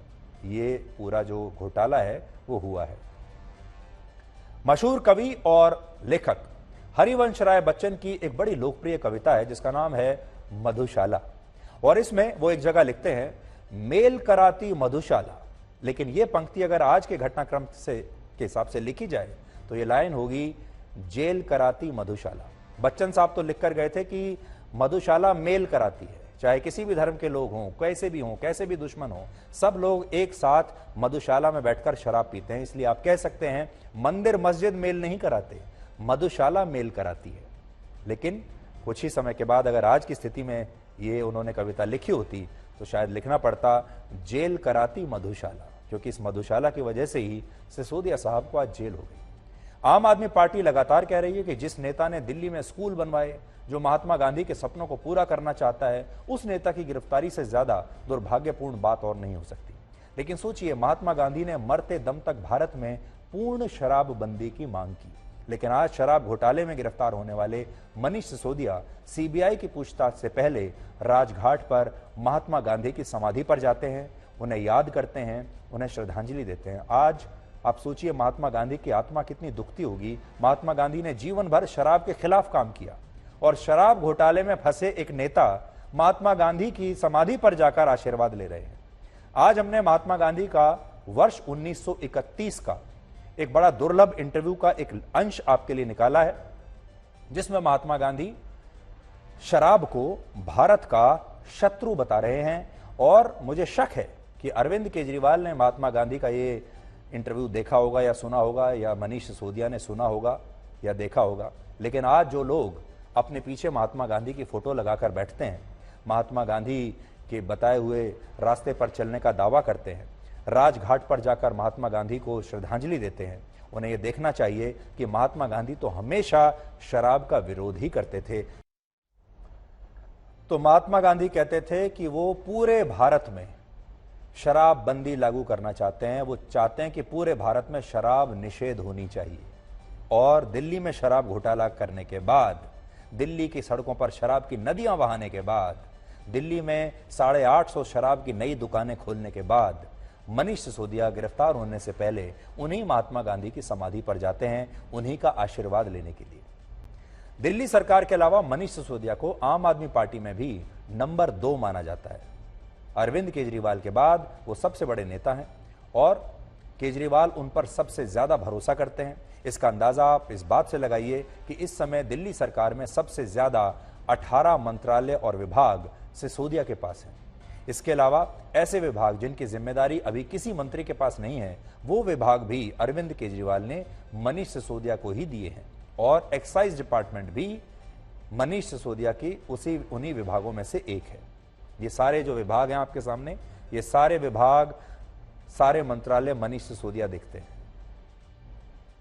ये पूरा जो घोटाला है वो हुआ है। मशहूर कवि और लेखक हरिवंश राय बच्चन की एक बड़ी लोकप्रिय कविता है जिसका नाम है मधुशाला, और इसमें वो एक जगह लिखते हैं, मेल कराती मधुशाला। लेकिन ये पंक्ति अगर आज के घटनाक्रम के हिसाब से लिखी जाए तो ये लाइन होगी, जेल कराती मधुशाला। बच्चन साहब तो लिखकर गए थे कि मधुशाला मेल कराती है, चाहे किसी भी धर्म के लोग हों, कैसे भी हों, कैसे भी दुश्मन हों, सब लोग एक साथ मधुशाला में बैठकर शराब पीते हैं। इसलिए आप कह सकते हैं मंदिर मस्जिद मेल नहीं कराते, मधुशाला मेल कराती है। लेकिन कुछ ही समय के बाद अगर आज की स्थिति में ये उन्होंने कविता लिखी होती तो शायद लिखना पड़ता जेल कराती मधुशाला, क्योंकि इस मधुशाला की वजह से ही सिसोदिया साहब को आज जेल हो गई। आम आदमी पार्टी लगातार कह रही है कि जिस नेता ने दिल्ली में स्कूल बनवाए, जो महात्मा गांधी के सपनों को पूरा करना चाहता है, उस नेता की गिरफ्तारी से ज्यादा दुर्भाग्यपूर्ण बात और नहीं हो सकती। लेकिन सोचिए, महात्मा गांधी ने मरते दम तक भारत में पूर्ण शराबबंदी की मांग की, लेकिन आज शराब घोटाले में गिरफ्तार होने वाले मनीष सिसोदिया सीबीआई की पूछताछ से पहले राजघाट पर महात्मा गांधी की समाधि पर जाते हैं, उन्हें याद करते हैं, उन्हें श्रद्धांजलि देते हैं। आज आप सोचिए महात्मा गांधी की आत्मा कितनी दुखती होगी। महात्मा गांधी ने जीवन भर शराब के खिलाफ काम किया और शराब घोटाले में फंसे एक नेता महात्मा गांधी की समाधि पर जाकर आशीर्वाद ले रहे हैं। आज हमने महात्मा गांधी का वर्ष 1931 का एक बड़ा दुर्लभ इंटरव्यू का एक अंश आपके लिए निकाला है, जिसमें महात्मा गांधी शराब को भारत का शत्रु बता रहे हैं। और मुझे शक है कि अरविंद केजरीवाल ने महात्मा गांधी का ये इंटरव्यू देखा होगा या सुना होगा, या मनीष सिसोदिया ने सुना होगा या देखा होगा। लेकिन आज जो लोग अपने पीछे महात्मा गांधी की फोटो लगाकर बैठते हैं, महात्मा गांधी के बताए हुए रास्ते पर चलने का दावा करते हैं, राजघाट पर जाकर महात्मा गांधी को श्रद्धांजलि देते हैं, उन्हें यह देखना चाहिए कि महात्मा गांधी तो हमेशा शराब का विरोध ही करते थे। तो महात्मा गांधी कहते थे कि वो पूरे भारत में शराब बंदी लागू करना चाहते हैं। वो चाहते हैं कि पूरे भारत में शराब निषेध होनी चाहिए। और दिल्ली में शराब घोटाला करने के बाद, दिल्ली की सड़कों पर शराब की नदियां बहाने के बाद, दिल्ली में 850 शराब की नई दुकानें खोलने के बाद मनीष सिसोदिया गिरफ्तार होने से पहले उन्हीं महात्मा गांधी की समाधि पर जाते हैं, उन्हीं का आशीर्वाद लेने के लिए। दिल्ली सरकार के अलावा मनीष सिसोदिया को आम आदमी पार्टी में भी नंबर 2 माना जाता है। अरविंद केजरीवाल के बाद वो सबसे बड़े नेता हैं और केजरीवाल उन पर सबसे ज्यादा भरोसा करते हैं। इसका अंदाजा आप इस बात से लगाइए कि इस समय दिल्ली सरकार में सबसे ज्यादा 18 मंत्रालय और विभाग सिसोदिया के पास हैं। इसके अलावा ऐसे विभाग जिनकी जिम्मेदारी अभी किसी मंत्री के पास नहीं है, वो विभाग भी अरविंद केजरीवाल ने मनीष सिसोदिया को ही दिए हैं और एक्साइज डिपार्टमेंट भी मनीष सिसोदिया की उन्हीं विभागों में से एक है। ये सारे जो विभाग हैं आपके सामने, ये सारे विभाग, सारे मंत्रालय मनीष सिसोदिया देखते हैं।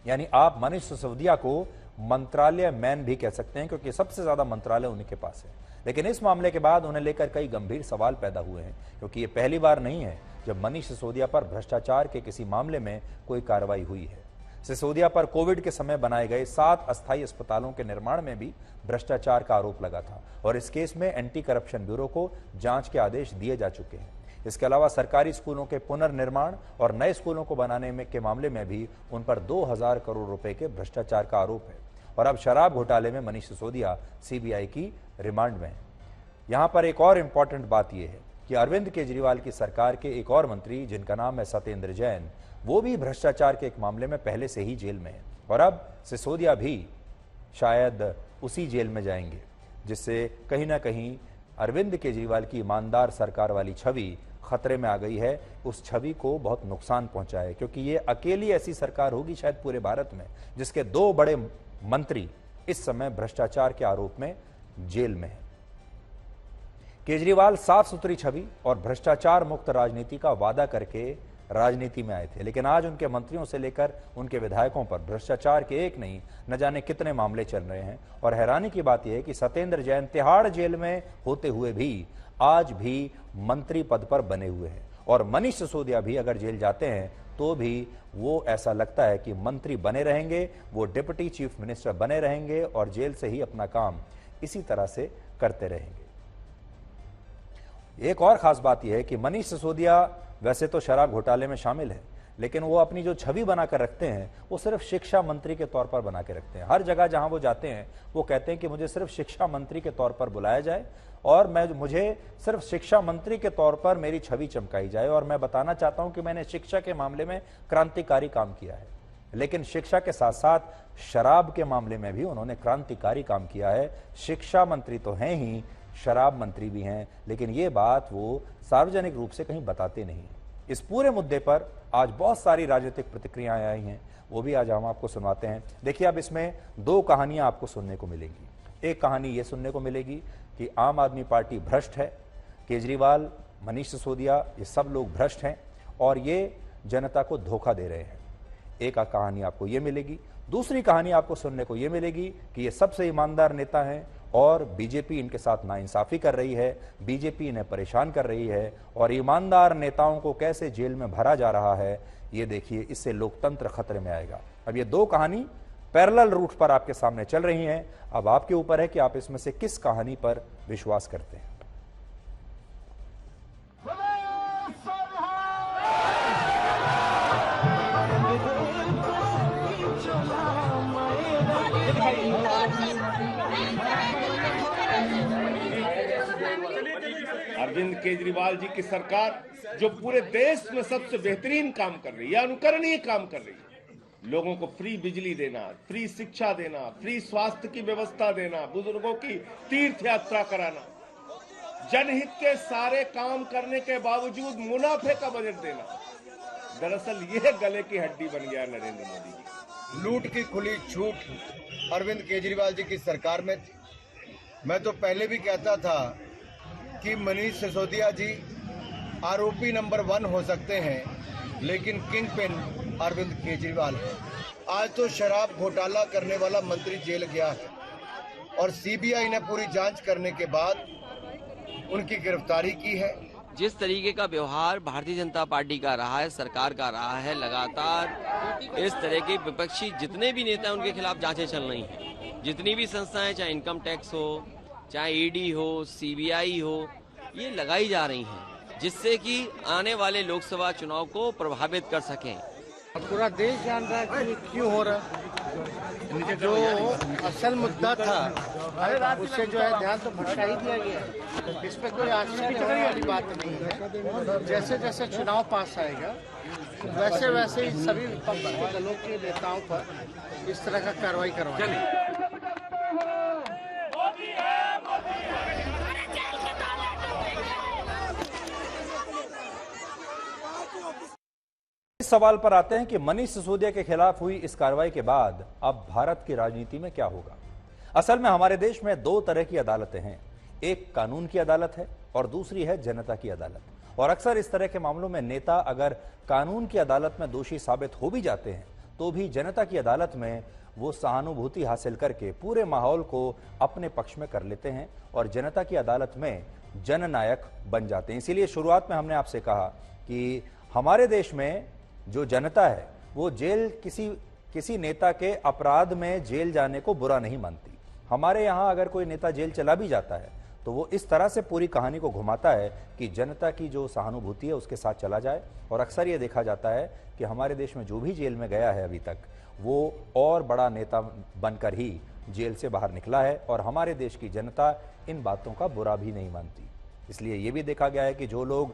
यानी आप मनीष सिसोदिया को मंत्रालय मैन भी कह सकते हैं क्योंकि सबसे ज्यादा मंत्रालय उन्हीं के पास है। लेकिन इस मामले के बाद उन्हें लेकर कई गंभीर सवाल पैदा हुए हैं क्योंकि ये पहली बार नहीं है जब मनीष सिसोदिया पर भ्रष्टाचार के किसी मामले में कोई कार्रवाई हुई है। सिसोदिया पर कोविड के समय बनाए गए 7 अस्थायी अस्पतालों के निर्माण में भी भ्रष्टाचार का आरोप लगा था और इस केस में एंटी करप्शन ब्यूरो को जांच के आदेश दिए जा चुके हैं। इसके अलावा सरकारी स्कूलों के पुनर्निर्माण और नए स्कूलों को बनाने में के मामले में भी उन पर 2000 करोड़ रुपए के भ्रष्टाचार का आरोप है और अब शराब घोटाले में मनीष सिसोदिया सीबीआई की रिमांड में है। यहां पर एक और इंपॉर्टेंट बात यह है कि अरविंद केजरीवाल की सरकार के एक और मंत्री जिनका नाम है सत्येंद्र जैन, वो भी भ्रष्टाचार के एक मामले में पहले से ही जेल में है और अब सिसोदिया भी शायद उसी जेल में जाएंगे, जिससे कहीं ना कहीं अरविंद केजरीवाल की ईमानदार सरकार वाली छवि खतरे में आ गई है। उस छवि को बहुत नुकसान पहुंचा है क्योंकि ये अकेली ऐसी सरकार होगी शायद पूरे भारत में जिसके 2 बड़े मंत्री इस समय भ्रष्टाचार के आरोप में जेल में हैं। केजरीवाल साफ सुथरी छवि और भ्रष्टाचार मुक्त राजनीति का वादा करके राजनीति में आए थे, लेकिन आज उनके मंत्रियों से लेकर उनके विधायकों पर भ्रष्टाचार के एक नहीं न जाने कितने मामले चल रहे हैं। और हैरानी की बात यह है कि सत्येंद्र जैन तिहाड़ जेल में होते हुए भी आज भी मंत्री पद पर बने हुए हैं और मनीष सिसोदिया भी अगर जेल जाते हैं तो भी वो ऐसा लगता है कि मंत्री बने रहेंगे, वो डिप्टी चीफ मिनिस्टर बने रहेंगे और जेल से ही अपना काम इसी तरह से करते रहेंगे। एक और खास बात यह है कि मनीष सिसोदिया वैसे तो शराब घोटाले में शामिल है, लेकिन वो अपनी जो छवि बनाकर रखते हैं वो सिर्फ शिक्षा मंत्री के तौर पर बना के रखते हैं। हर जगह जहां वो जाते हैं वो कहते हैं कि मुझे सिर्फ शिक्षा मंत्री के तौर पर बुलाया जाए और मुझे सिर्फ शिक्षा मंत्री के तौर पर मेरी छवि चमकाई जाए और मैं बताना चाहता हूं कि मैंने शिक्षा के मामले में क्रांतिकारी काम किया है। लेकिन शिक्षा के साथ साथ शराब के मामले में भी उन्होंने क्रांतिकारी काम किया है। शिक्षा मंत्री तो हैं ही, शराब मंत्री भी हैं, लेकिन ये बात वो सार्वजनिक रूप से कहीं बताते नहीं। इस पूरे मुद्दे पर आज बहुत सारी राजनीतिक प्रतिक्रियाएं आई हैं, वो भी आज हम आपको सुनवाते हैं। देखिए, अब इसमें 2 कहानियां आपको सुनने को मिलेंगी। एक कहानी ये सुनने को मिलेगी कि आम आदमी पार्टी भ्रष्ट है, केजरीवाल, मनीष सिसोदिया, ये सब लोग भ्रष्ट हैं और ये जनता को धोखा दे रहे हैं। एक कहानी आपको ये मिलेगी। दूसरी कहानी आपको सुनने को ये मिलेगी कि ये सबसे ईमानदार नेता हैं और बीजेपी इनके साथ नाइंसाफी कर रही है, बीजेपी इन्हें परेशान कर रही है और ईमानदार नेताओं को कैसे जेल में भरा जा रहा है, ये देखिए, इससे लोकतंत्र खतरे में आएगा। अब ये 2 कहानी पैरेलल रूट पर आपके सामने चल रही हैं। अब आपके ऊपर है कि आप इसमें से किस कहानी पर विश्वास करते हैं। अरविंद केजरीवाल जी की सरकार जो पूरे देश में सबसे बेहतरीन काम कर रही है, अनुकरणीय काम कर रही है। लोगों को फ्री बिजली देना, फ्री शिक्षा देना, फ्री स्वास्थ्य की व्यवस्था देना, बुजुर्गों की तीर्थ यात्रा कराना, जनहित के सारे काम करने के बावजूद मुनाफे का बजट देना, दरअसल यह गले की हड्डी बन गया नरेंद्र मोदी की। लूट की खुली छूट अरविंद केजरीवाल जी की सरकार में थी। मैं तो पहले भी कहता था कि मनीष सिसोदिया जी आरोपी नंबर 1 हो सकते हैं, लेकिन किंग पिन अरविंद केजरीवाल है। आज तो शराब घोटाला करने वाला मंत्री जेल गया है और सीबीआई ने पूरी जांच करने के बाद उनकी गिरफ्तारी की है। जिस तरीके का व्यवहार भारतीय जनता पार्टी का रहा है, सरकार का रहा है, लगातार इस तरह के विपक्षी जितने भी नेता उनके खिलाफ जांचें चल रही हैं, जितनी भी संस्थाएं, चाहे इनकम टैक्स हो, चाहे ईडी हो, सीबीआई हो, ये लगाई जा रही हैं, जिससे कि आने वाले लोकसभा चुनाव को प्रभावित कर सकें। पूरा देश जान रहा है कि ये क्यों हो रहा है। जो असल मुद्दा था उससे जो है ध्यान तो भटका ही दिया गया। इस पर कोई आश्चर्य होने वाली बात नहीं है। जैसे जैसे चुनाव पास आएगा वैसे वैसे ही सभी विपक्षी दलों के नेताओं पर इस तरह का कार्रवाई करवाएंगे। इस सवाल पर आते हैं कि मनीष सिसोदिया के खिलाफ हुई इस कार्रवाई के बाद अब भारत की राजनीति में क्या होगा। असल में हमारे देश में दो तरह की अदालतें हैं, एक कानून की अदालत है और दूसरी है जनता की अदालत। और अक्सर इस तरह के मामलों में नेता अगर कानून की अदालत में दोषी साबित हो भी जाते हैं तो भी जनता की अदालत में वो सहानुभूति हासिल करके पूरे माहौल को अपने पक्ष में कर लेते हैं और जनता की अदालत में जननायक बन जाते हैं। इसीलिए शुरुआत में हमने आपसे कहा कि हमारे देश में जो जनता है वो जेल किसी नेता के अपराध में जेल जाने को बुरा नहीं मानती। हमारे यहाँ अगर कोई नेता जेल चला भी जाता है तो वो इस तरह से पूरी कहानी को घुमाता है कि जनता की जो सहानुभूति है उसके साथ चला जाए। और अक्सर ये देखा जाता है कि हमारे देश में जो भी जेल में गया है अभी तक वो और बड़ा नेता बनकर ही जेल से बाहर निकला है और हमारे देश की जनता इन बातों का बुरा भी नहीं मानती। इसलिए ये भी देखा गया है कि जो लोग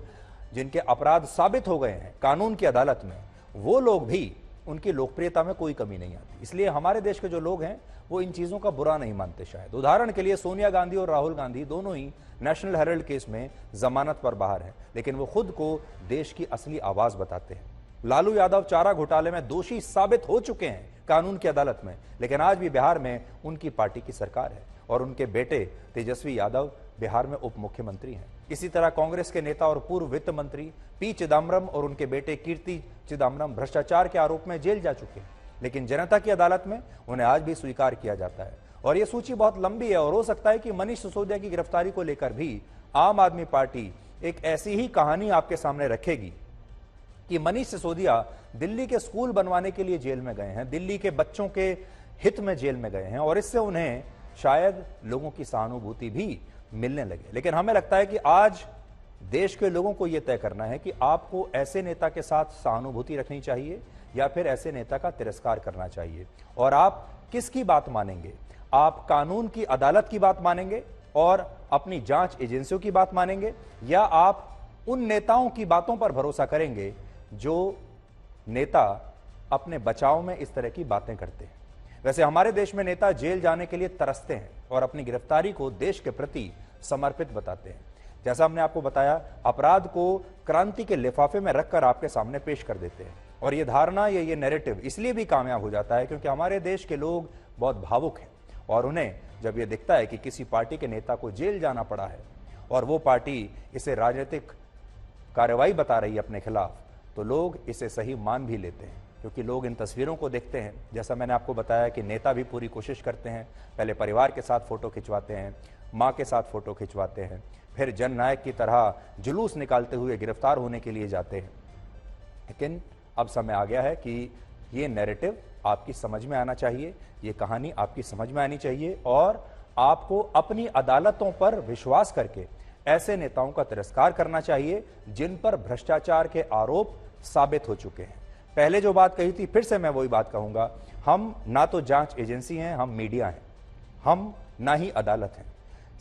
जिनके अपराध साबित हो गए हैं कानून की अदालत में, वो लोग भी उनकी लोकप्रियता में कोई कमी नहीं आती। इसलिए हमारे देश के जो लोग हैं वो इन चीजों का बुरा नहीं मानते। शायद उदाहरण के लिए सोनिया गांधी और राहुल गांधी दोनों ही नेशनल हेराल्ड केस में जमानत पर बाहर हैं, लेकिन वो खुद को देश की असली आवाज बताते हैं। लालू यादव चारा घोटाले में दोषी साबित हो चुके हैं कानून की अदालत में, लेकिन आज भी बिहार में उनकी पार्टी की सरकार है और उनके बेटे तेजस्वी यादव बिहार में उप मुख्यमंत्री हैं। इसी तरह कांग्रेस के नेता और पूर्व वित्त मंत्री पी चिदम्बरम और उनके बेटे कीर्ति चिदम्बरम भ्रष्टाचार के आरोप में जेल जा चुके हैं, लेकिन जनता की अदालत में उन्हें आज भी स्वीकार किया जाता है। और यह सूची बहुत लंबी है और हो सकता है कि मनीष सिसोदिया की गिरफ्तारी को लेकर भी आम आदमी पार्टी एक ऐसी ही कहानी आपके सामने रखेगी कि मनीष सिसोदिया दिल्ली के स्कूल बनवाने के लिए जेल में गए हैं, दिल्ली के बच्चों के हित में जेल में गए हैं और इससे उन्हें शायद लोगों की सहानुभूति भी मिलने लगे। लेकिन हमें लगता है कि आज देश के लोगों को यह तय करना है कि आपको ऐसे नेता के साथ सहानुभूति रखनी चाहिए या फिर ऐसे नेता का तिरस्कार करना चाहिए। और आप किसकी बात मानेंगे? आप कानून की अदालत की बात मानेंगे और अपनी जांच एजेंसियों की बात मानेंगे, या आप उन नेताओं की बातों पर भरोसा करेंगे जो नेता अपने बचाव में इस तरह की बातें करते हैं? वैसे हमारे देश में नेता जेल जाने के लिए तरसते हैं और अपनी गिरफ्तारी को देश के प्रति समर्पित बताते हैं। जैसा हमने आपको बताया, अपराध को क्रांति के लिफाफे में रखकर आपके सामने पेश कर देते हैं और ये धारणा ये नैरेटिव इसलिए भी कामयाब हो जाता है क्योंकि हमारे देश के लोग बहुत भावुक हैं और उन्हें जब यह दिखता है कि किसी पार्टी के नेता को जेल जाना पड़ा है और वो पार्टी इसे राजनीतिक कार्रवाई बता रही है अपने खिलाफ, तो लोग इसे सही मान भी लेते हैं क्योंकि लोग इन तस्वीरों को देखते हैं। जैसा मैंने आपको बताया कि नेता भी पूरी कोशिश करते हैं, पहले परिवार के साथ फोटो खिंचवाते हैं, मां के साथ फोटो खिंचवाते हैं, फिर जननायक की तरह जुलूस निकालते हुए गिरफ्तार होने के लिए जाते हैं। लेकिन अब समय आ गया है कि ये नैरेटिव आपकी समझ में आना चाहिए, ये कहानी आपकी समझ में आनी चाहिए और आपको अपनी अदालतों पर विश्वास करके ऐसे नेताओं का तिरस्कार करना चाहिए जिन पर भ्रष्टाचार के आरोप साबित हो चुके हैं। पहले जो बात कही थी, फिर से मैं वही बात कहूंगा, हम ना तो जांच एजेंसी हैं, हम मीडिया हैं, हम ना ही अदालत हैं।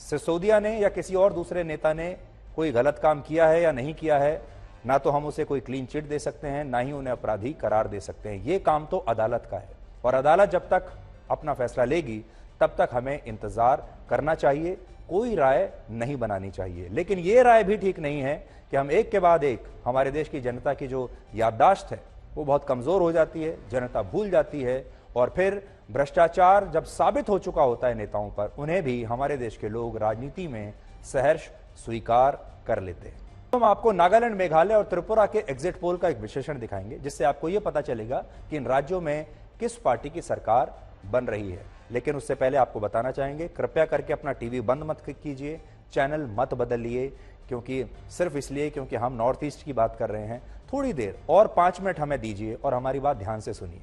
सिसोदिया ने या किसी और दूसरे नेता ने कोई गलत काम किया है या नहीं किया है, ना तो हम उसे कोई क्लीन चिट दे सकते हैं, ना ही उन्हें अपराधी करार दे सकते हैं। ये काम तो अदालत का है और अदालत जब तक अपना फैसला लेगी तब तक हमें इंतजार करना चाहिए, कोई राय नहीं बनानी चाहिए। लेकिन ये राय भी ठीक नहीं है कि हम एक के बाद एक, हमारे देश की जनता की जो याददाश्त है वो बहुत कमजोर हो जाती है, जनता भूल जाती है और फिर भ्रष्टाचार जब साबित हो चुका होता है नेताओं पर, उन्हें भी हमारे देश के लोग राजनीति में सहर्ष स्वीकार कर लेते हैं। हम आपको नागालैंड, मेघालय और त्रिपुरा के एग्जिट पोल का एक विश्लेषण दिखाएंगे जिससे आपको यह पता चलेगा कि इन राज्यों में किस पार्टी की सरकार बन रही है। लेकिन उससे पहले आपको बताना चाहेंगे, कृपया करके अपना टीवी बंद मत कीजिए, चैनल मत बदलिए, क्योंकि सिर्फ इसलिए क्योंकि हम नॉर्थ ईस्ट की बात कर रहे हैं। थोड़ी देर और 5 मिनट हमें दीजिए और हमारी बात ध्यान से सुनिए।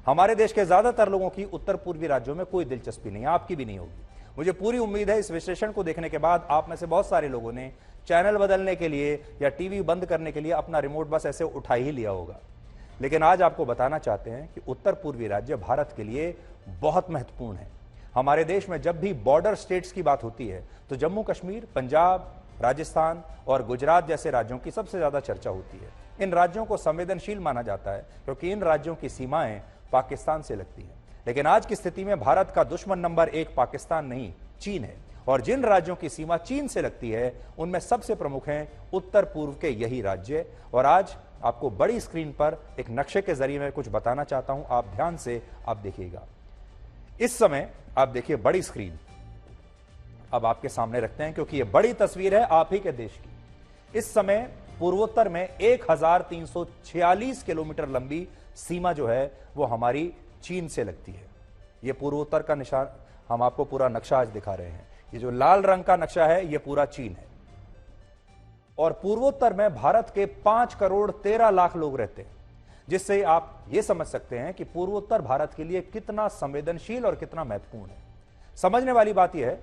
हमारे देश के ज्यादातर लोगों की उत्तर पूर्वी राज्यों में कोई दिलचस्पी नहीं है, आपकी भी नहीं होगी। मुझे पूरी उम्मीद है इस विश्लेषण को देखने के बाद आप में से बहुत सारे लोगों ने चैनल बदलने के लिए या टीवी बंद करने के लिए अपना रिमोट बस ऐसे उठा ही लिया होगा। लेकिन आज आपको बताना चाहते हैं कि उत्तर पूर्वी राज्य भारत के लिए बहुत महत्वपूर्ण है। हमारे देश में जब भी बॉर्डर स्टेट्स की बात होती है तो जम्मू कश्मीर, पंजाब, राजस्थान और गुजरात जैसे राज्यों की सबसे ज्यादा चर्चा होती है। इन राज्यों को संवेदनशील माना जाता है क्योंकि इन राज्यों की सीमाएं पाकिस्तान से लगती हैं। लेकिन आज की स्थिति में भारत का दुश्मन नंबर 1 पाकिस्तान नहीं, चीन है। और जिन राज्यों की सीमा चीन से लगती है उनमें सबसे प्रमुख हैं उत्तर पूर्व के यही राज्य। और आज आपको बड़ी स्क्रीन पर एक नक्शे के जरिए मैं कुछ बताना चाहता हूं, आप ध्यान से आप देखिएगा। इस समय आप देखिए बड़ी स्क्रीन अब आपके सामने रखते हैं क्योंकि यह बड़ी तस्वीर है आप ही के देश की। इस समय पूर्वोत्तर में 1346 किलोमीटर लंबी सीमा जो है वो हमारी चीन से लगती है। यह पूर्वोत्तर का निशान, हम आपको पूरा नक्शा आज दिखा रहे हैं। ये जो लाल रंग का नक्शा है ये पूरा चीन है और पूर्वोत्तर में भारत के 5 करोड़ 13 लाख लोग रहते हैं, जिससे आप ये समझ सकते हैं कि पूर्वोत्तर भारत के लिए कितना संवेदनशील और कितना महत्वपूर्ण है। समझने वाली बात यह है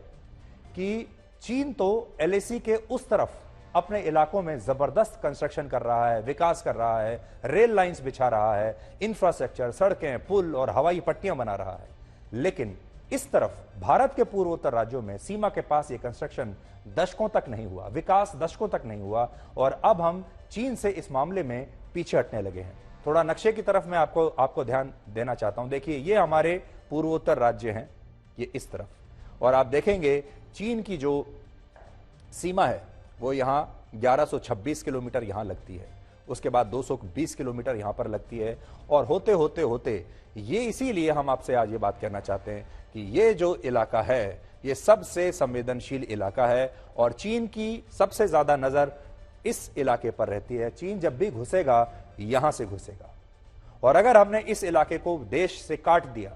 कि चीन तो एलएसी के उस तरफ अपने इलाकों में जबरदस्त कंस्ट्रक्शन कर रहा है, विकास कर रहा है, रेल लाइंस बिछा रहा है, इंफ्रास्ट्रक्चर, सड़कें, पुल और हवाई पट्टियां बना रहा है। लेकिन इस तरफ भारत के पूर्वोत्तर राज्यों में सीमा के पास यह कंस्ट्रक्शन दशकों तक नहीं हुआ, विकास दशकों तक नहीं हुआ और अब हम चीन से इस मामले में पीछे हटने लगे हैं। थोड़ा नक्शे की तरफ मैं आपको ध्यान देना चाहता हूं। देखिए ये हमारे पूर्वोत्तर राज्य हैं, ये इस तरफ, और आप देखेंगे चीन की जो सीमा है वो यहां 1126 किलोमीटर यहां लगती है, उसके बाद 220 किलोमीटर यहां पर लगती है और होते होते होते ये, इसीलिए हम आपसे आज ये बात कहना चाहते हैं कि ये जो इलाका है ये सबसे संवेदनशील इलाका है और चीन की सबसे ज्यादा नजर इस इलाके पर रहती है। चीन जब भी घुसेगा यहां से घुसेगा और अगर हमने इस इलाके को देश से काट दिया,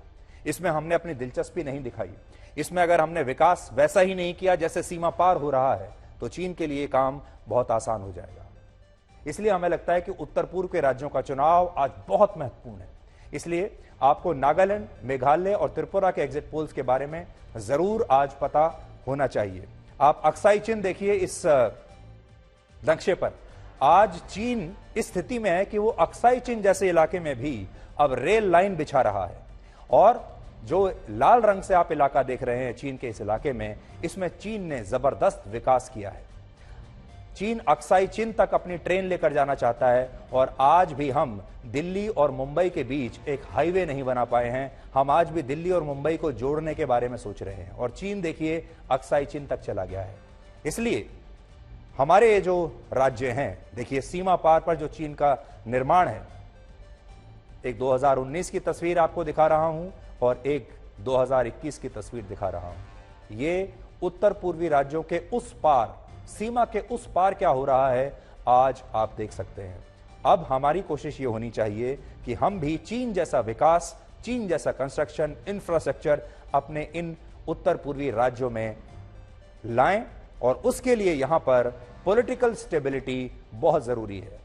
इसमें हमने अपनी दिलचस्पी नहीं दिखाई, इसमें अगर हमने विकास वैसा ही नहीं किया जैसे सीमा पार हो रहा है, तो चीन के लिए काम बहुत आसान हो जाएगा। इसलिए हमें लगता है कि उत्तर पूर्व के राज्यों का चुनाव आज बहुत महत्वपूर्ण है। इसलिए आपको नागालैंड, मेघालय और त्रिपुरा के एग्जिट पोल्स के बारे में जरूर आज पता होना चाहिए। आप अक्साई चीन देखिए इस नक्शे पर। आज चीन इस स्थिति में है कि वो अक्साई चीन जैसे इलाके में भी अब रेल लाइन बिछा रहा है और जो लाल रंग से आप इलाका देख रहे हैं चीन के इस इलाके में, इसमें चीन ने जबरदस्त विकास किया है। चीन अक्साई चीन तक अपनी ट्रेन लेकर जाना चाहता है और आज भी हम दिल्ली और मुंबई के बीच एक हाईवे नहीं बना पाए हैं। हम आज भी दिल्ली और मुंबई को जोड़ने के बारे में सोच रहे हैं और चीन देखिए अक्साई चीन तक चला गया है। इसलिए हमारे ये जो राज्य हैं, देखिए सीमा पार पर जो चीन का निर्माण है, एक 2019 की तस्वीर आपको दिखा रहा हूं और एक 2021 की तस्वीर दिखा रहा हूं। ये उत्तर पूर्वी राज्यों के उस पार, सीमा के उस पार क्या हो रहा है आज आप देख सकते हैं। अब हमारी कोशिश ये होनी चाहिए कि हम भी चीन जैसा विकास, चीन जैसा कंस्ट्रक्शन, इंफ्रास्ट्रक्चर अपने इन उत्तर पूर्वी राज्यों में लाएं और उसके लिए यहां पर पॉलिटिकल स्टेबिलिटी बहुत जरूरी है।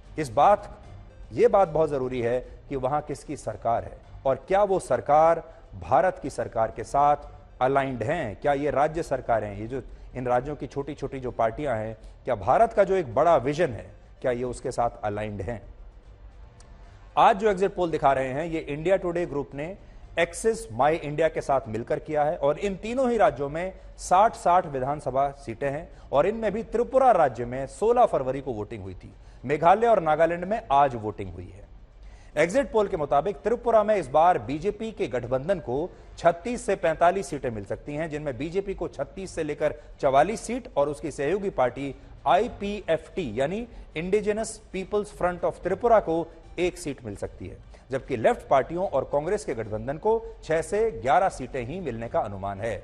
ये बात बहुत जरूरी है कि वहां किसकी सरकार है और क्या वो सरकार भारत की सरकार के साथ अलाइंड हैं, क्या ये राज्य सरकारें, ये जो इन राज्यों की छोटी छोटी जो पार्टियां हैं, क्या भारत का जो एक बड़ा विजन है क्या ये उसके साथ अलाइंड हैं। आज जो एग्जिट पोल दिखा रहे हैं ये इंडिया टुडे ग्रुप ने एक्सिस माई इंडिया के साथ मिलकर किया है और इन तीनों ही राज्यों में 60-60 विधानसभा सीटें हैं और इनमें भी त्रिपुरा राज्य में 16 फरवरी को वोटिंग हुई थी। मेघालय और नागालैंड में आज वोटिंग हुई है। एग्जिट पोल के मुताबिक त्रिपुरा में इस बार बीजेपी के गठबंधन को 36 से 45 सीटें मिल सकती हैं, जिनमें बीजेपी को 36 से लेकर 44 सीट और उसकी सहयोगी पार्टी आईपीएफटी यानी indigenous peoples front of Tripura को 1 सीट मिल सकती है, जबकि लेफ्ट पार्टियों और कांग्रेस के गठबंधन को 6 से 11 सीटें ही मिलने का अनुमान है।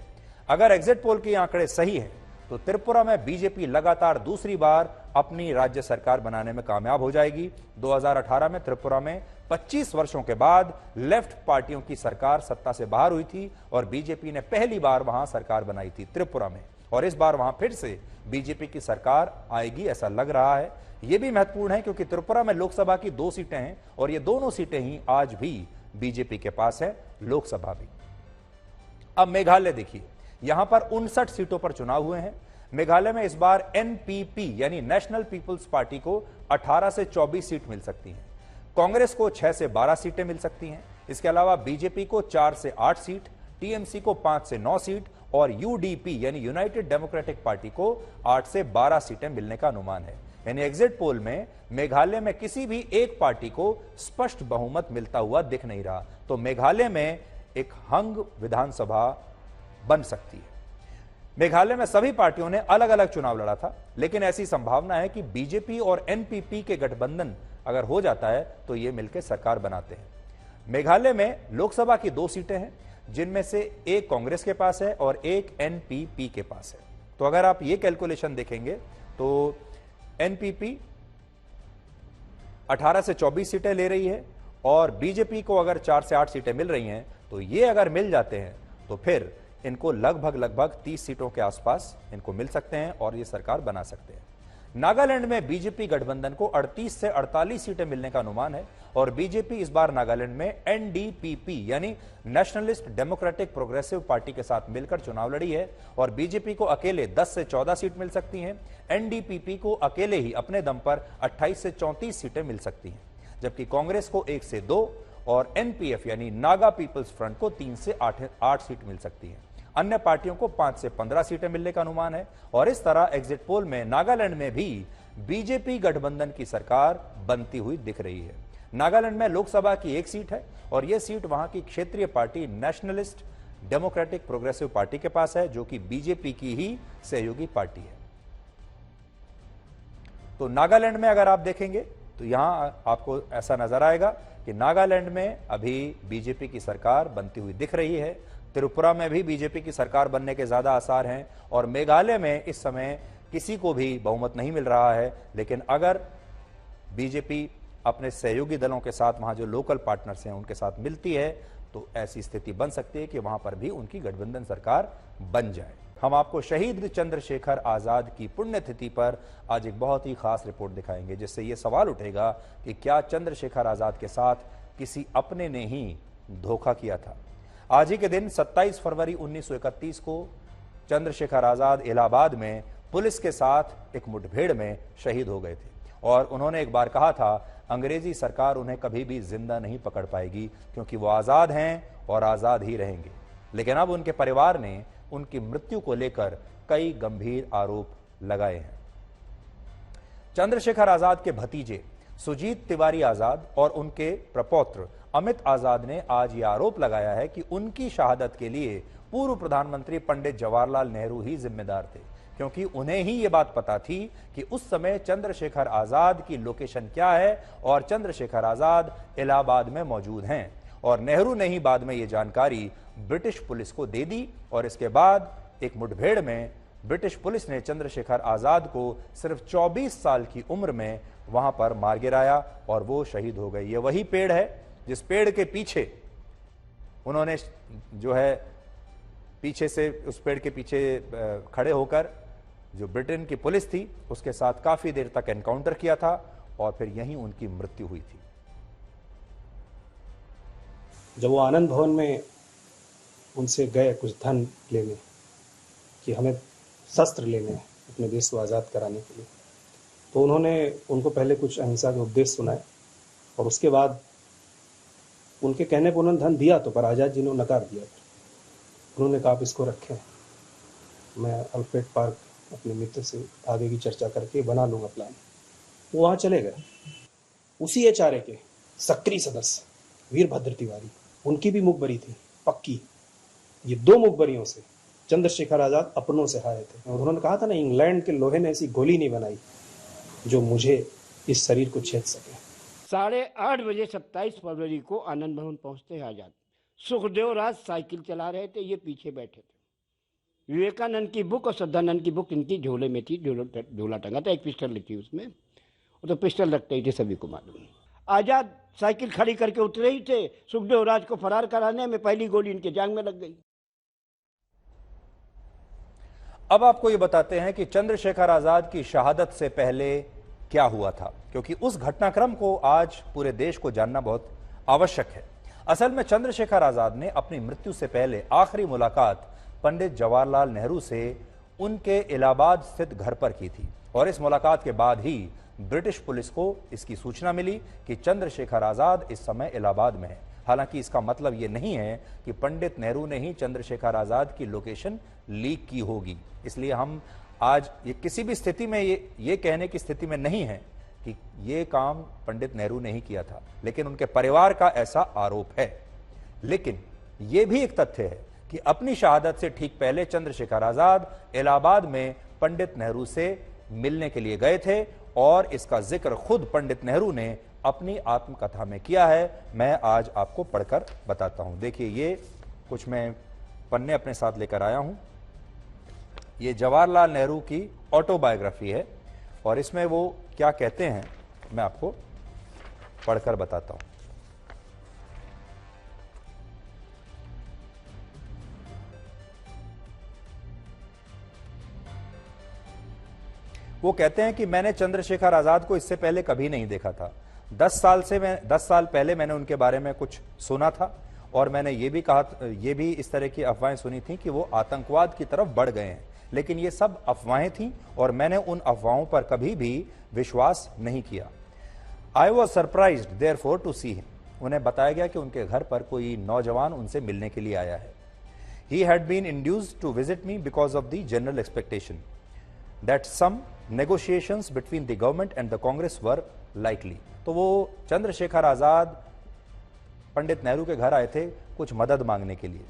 अगर एग्जिट पोल के आंकड़े सही हैं तो त्रिपुरा में बीजेपी लगातार दूसरी बार अपनी राज्य सरकार बनाने में कामयाब हो जाएगी। 2018 में त्रिपुरा में 25 वर्षों के बाद लेफ्ट पार्टियों की सरकार सत्ता से बाहर हुई थी और बीजेपी ने पहली बार वहां सरकार बनाई थी त्रिपुरा में, और इस बार वहां फिर से बीजेपी की सरकार आएगी ऐसा लग रहा है। यह भी महत्वपूर्ण है क्योंकि त्रिपुरा में लोकसभा की 2 सीटें हैं और ये दोनों सीटें ही आज भी बीजेपी के पास है, लोकसभा भी। अब मेघालय देखिए, यहां पर 59 सीटों पर चुनाव हुए हैं। मेघालय में इस बार एनपीपी यानी नेशनल पीपल्स पार्टी को 18 से 24 सीट मिल सकती हैं। कांग्रेस को 6 से 12 सीटें मिल सकती हैं। इसके अलावा बीजेपी को 4 से 8 सीट, टीएमसी को 5 से 9 सीट और यूडीपी यानी यूनाइटेड डेमोक्रेटिक पार्टी को 8 से 12 सीटें मिलने का अनुमान है। यानी एग्जिट पोल में मेघालय में किसी भी एक पार्टी को स्पष्ट बहुमत मिलता हुआ दिख नहीं रहा, तो मेघालय में एक हंग विधानसभा बन सकती है। मेघालय में सभी पार्टियों ने अलग अलग चुनाव लड़ा था, लेकिन ऐसी संभावना है कि बीजेपी और एनपीपी के गठबंधन अगर हो जाता है तो ये मिलकर सरकार बनाते हैं। मेघालय में लोकसभा की 2 सीटें हैं, जिनमें से एक कांग्रेस के पास है और एक एनपीपी के पास है। तो अगर आप ये कैलकुलेशन देखेंगे तो एनपीपी 18 से 24 सीटें ले रही है और बीजेपी को अगर 4 से 8 सीटें मिल रही हैं, तो ये अगर मिल जाते हैं तो फिर इनको लगभग 30 सीटों के आसपास इनको मिल सकते हैं और ये सरकार बना सकते हैं। नागालैंड में बीजेपी गठबंधन को 38 से 48 सीटें मिलने का अनुमान है और बीजेपी इस बार नागालैंड में एनडीपीपी यानी नेशनलिस्ट डेमोक्रेटिक प्रोग्रेसिव पार्टी के साथ मिलकर चुनाव लड़ी है और बीजेपी को अकेले 10 से 14 सीट मिल सकती हैं। एनडीपीपी को अकेले ही अपने दम पर 28 से 34 सीटें मिल सकती हैं, जबकि कांग्रेस को 1 से 2 और एनपीएफ यानी नागा पीपल्स फ्रंट को 3 से 8 सीट मिल सकती है। अन्य पार्टियों को 5 से 15 सीटें मिलने का अनुमान है और इस तरह एग्जिट पोल में नागालैंड में भी बीजेपी गठबंधन की सरकार बनती हुई दिख रही है। नागालैंड में लोकसभा की 1 सीट है और यह सीट वहां की क्षेत्रीय party nationalist democratic progressive party के पास है, जो कि बीजेपी की ही सहयोगी पार्टी है। तो नागालैंड में अगर आप देखेंगे तो यहां आपको ऐसा नजर आएगा कि नागालैंड में अभी बीजेपी की सरकार बनती हुई दिख रही है। त्रिपुरा में भी बीजेपी की सरकार बनने के ज्यादा आसार हैं और मेघालय में इस समय किसी को भी बहुमत नहीं मिल रहा है। लेकिन अगर बीजेपी अपने सहयोगी दलों के साथ वहां जो लोकल पार्टनर्स हैं उनके साथ मिलती है तो ऐसी स्थिति बन सकती है कि वहां पर भी उनकी गठबंधन सरकार बन जाए। हम आपको शहीद चंद्रशेखर आजाद की पुण्यतिथि पर आज एक बहुत ही खास रिपोर्ट दिखाएंगे, जिससे यह सवाल उठेगा कि क्या चंद्रशेखर आजाद के साथ किसी अपने ने ही धोखा किया था। आज ही के दिन 27 फरवरी 1931 को चंद्रशेखर आजाद इलाहाबाद में पुलिस के साथ एक मुठभेड़ में शहीद हो गए थे और उन्होंने एक बार कहा था, अंग्रेजी सरकार उन्हें कभी भी जिंदा नहीं पकड़ पाएगी क्योंकि वो आजाद हैं और आजाद ही रहेंगे। लेकिन अब उनके परिवार ने उनकी मृत्यु को लेकर कई गंभीर आरोप लगाए हैं। चंद्रशेखर आजाद के भतीजे सुजीत तिवारी आजाद और उनके प्रपौत्र अमित आजाद ने आज यह आरोप लगाया है कि उनकी शहादत के लिए पूर्व प्रधानमंत्री पंडित जवाहरलाल नेहरू ही जिम्मेदार थे, क्योंकि उन्हें ही यह बात पता थी कि उस समय चंद्रशेखर आजाद की लोकेशन क्या है और चंद्रशेखर आजाद इलाहाबाद में मौजूद हैं। और नेहरू ने ही बाद में यह जानकारी ब्रिटिश पुलिस को दे दी और इसके बाद एक मुठभेड़ में ब्रिटिश पुलिस ने चंद्रशेखर आजाद को सिर्फ 24 साल की उम्र में वहां पर मार गिराया और वो शहीद हो गए। ये वही पेड़ है जिस पेड़ के पीछे उन्होंने जो है पीछे से उस पेड़ के पीछे खड़े होकर जो ब्रिटेन की पुलिस थी उसके साथ काफी देर तक एनकाउंटर किया था और फिर यहीं उनकी मृत्यु हुई थी। जब वो आनंद भवन में उनसे गए कुछ धन लेने कि हमें शस्त्र लेने हैं अपने देश को आज़ाद कराने के लिए, तो उन्होंने उनको पहले कुछ अहिंसा के उपदेश सुनाए और उसके बाद उनके कहने पर उन्होंने धन दिया तो पर आज़ाद जी ने नकार दिया। उन्होंने कहा आप इसको रखें, मैं अल्फ्रेड पार्क अपने मित्र से आगे की चर्चा करके बना लूँगा प्लान। वो वहाँ चले गए। उसी एचआरए के सक्रिय सदस्य वीरभद्र तिवारी, उनकी भी मुखबरी थी पक्की। ये 2 मुखबरियों से चंद्रशेखर आजाद अपनों से हारे थे और उन्होंने कहा था ना, इंग्लैंड के लोहे ने ऐसी गोली नहीं बनाई जो मुझे इस शरीर को छेद सके। 8:30 बजे 27 फरवरी को आनंद भवन पहुंचते हैं आजाद। सुखदेव राज साइकिल चला रहे थे, ये पीछे बैठे थे। विवेकानंद की बुक और श्रद्धानंद की बुक इनकी झोले में थी, झोला टंगा था, एक पिस्टल लिखी उसमें, वो तो पिस्टल रखते ही थे, सभी को मालूम। आजाद साइकिल खड़ी करके उतरे ही थे, सुखदेव राज को फरार कराने में पहली गोली इनके जांग में लग गई। अब आपको ये बताते हैं कि चंद्रशेखर आजाद की शहादत से पहले क्या हुआ था, क्योंकि उस घटनाक्रम को आज पूरे देश को जानना बहुत आवश्यक है। असल में चंद्रशेखर आजाद ने अपनी मृत्यु से पहले आखिरी मुलाकात पंडित जवाहरलाल नेहरू से उनके इलाहाबाद स्थित घर पर की थी और इस मुलाकात के बाद ही ब्रिटिश पुलिस को इसकी सूचना मिली कि चंद्रशेखर आजाद इस समय इलाहाबाद में है। हालांकि इसका मतलब यह नहीं है कि पंडित नेहरू ने ही चंद्रशेखर आजाद की लोकेशन लीक की होगी। इसलिए हम आज ये किसी भी स्थिति में ये कहने की स्थिति में नहीं है कि ये काम पंडित नेहरू ने ही किया था, लेकिन उनके परिवार का ऐसा आरोप है। लेकिन यह भी एक तथ्य है कि अपनी शहादत से ठीक पहले चंद्रशेखर आजाद इलाहाबाद में पंडित नेहरू से मिलने के लिए गए थे और इसका जिक्र खुद पंडित नेहरू ने अपनी आत्मकथा में किया है। मैं आज आपको पढ़कर बताता हूं। देखिए, ये कुछ मैं पन्ने अपने साथ लेकर आया हूं। ये जवाहरलाल नेहरू की ऑटोबायोग्राफी है और इसमें वो क्या कहते हैं मैं आपको पढ़कर बताता हूं। वो कहते हैं कि मैंने चंद्रशेखर आजाद को इससे पहले कभी नहीं देखा था। 10 साल पहले मैंने उनके बारे में कुछ सुना था और मैंने ये भी इस तरह की अफवाहें सुनी थी कि वो आतंकवाद की तरफ बढ़ गए हैं, लेकिन ये सब अफवाहें थीं और मैंने उन अफवाहों पर कभी भी विश्वास नहीं किया। I was surprised therefore to see him. उन्हें बताया गया कि उनके घर पर कोई नौजवान उनसे मिलने के लिए आया है। He had been induced to visit me because of the general expectation that some negotiations between the government and the Congress were likely. तो वो चंद्रशेखर आजाद पंडित नेहरू के घर आए थे कुछ मदद मांगने के लिए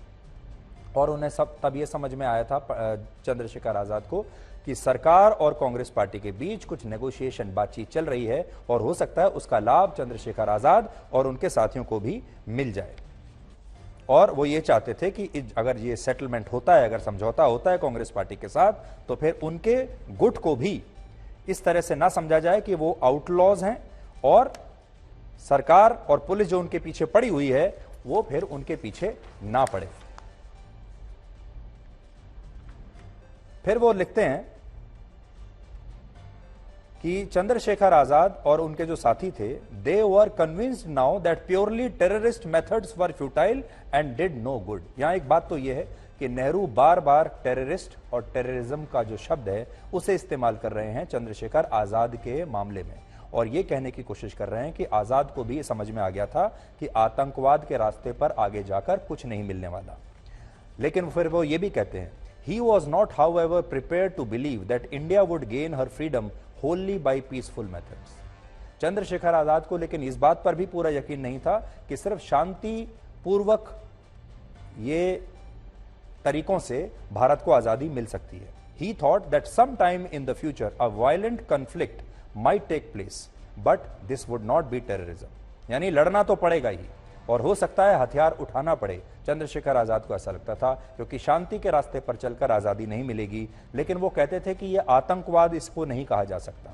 और उन्हें तब ये समझ में आया था चंद्रशेखर आजाद को कि सरकार और कांग्रेस पार्टी के बीच कुछ नेगोशिएशन बातचीत चल रही है और हो सकता है उसका लाभ चंद्रशेखर आजाद और उनके साथियों को भी मिल जाए। और वो ये चाहते थे कि अगर ये सेटलमेंट होता है, अगर समझौता होता है कांग्रेस पार्टी के साथ, तो फिर उनके गुट को भी इस तरह से ना समझा जाए कि वो आउटलॉज हैं और सरकार और पुलिस जो उनके पीछे पड़ी हुई है वो फिर उनके पीछे ना पड़े। फिर वो लिखते हैं कि चंद्रशेखर आजाद और उनके जो साथी थे, they were convinced now that purely terrorist methods were futile and did no good. यहां एक बात तो यह है कि नेहरू बार बार टेररिस्ट और टेररिज्म का जो शब्द है उसे इस्तेमाल कर रहे हैं चंद्रशेखर आजाद के मामले में और ये कहने की कोशिश कर रहे हैं कि आजाद को भी समझ में आ गया था कि आतंकवाद के रास्ते पर आगे जाकर कुछ नहीं मिलने वाला। लेकिन फिर वो ये भी कहते हैं, he was not however prepared to believe that India would gain her freedom wholly by peaceful methods। Chandrashekhar Azad को लेकिन इस बात पर भी पूरा यकीन नहीं था कि सिर्फ शांति पूर्वक ये तरीकों से भारत को आजादी मिल सकती है। He thought that sometime in the future a violent conflict might take place, but this would not be terrorism। यानी लड़ना तो पड़ेगा ही और हो सकता है हथियार उठाना पड़े। चंद्रशेखर आजाद को ऐसा लगता था क्योंकि शांति के रास्ते पर चलकर आजादी नहीं मिलेगी, लेकिन वो कहते थे कि यह आतंकवाद इसको नहीं कहा जा सकता।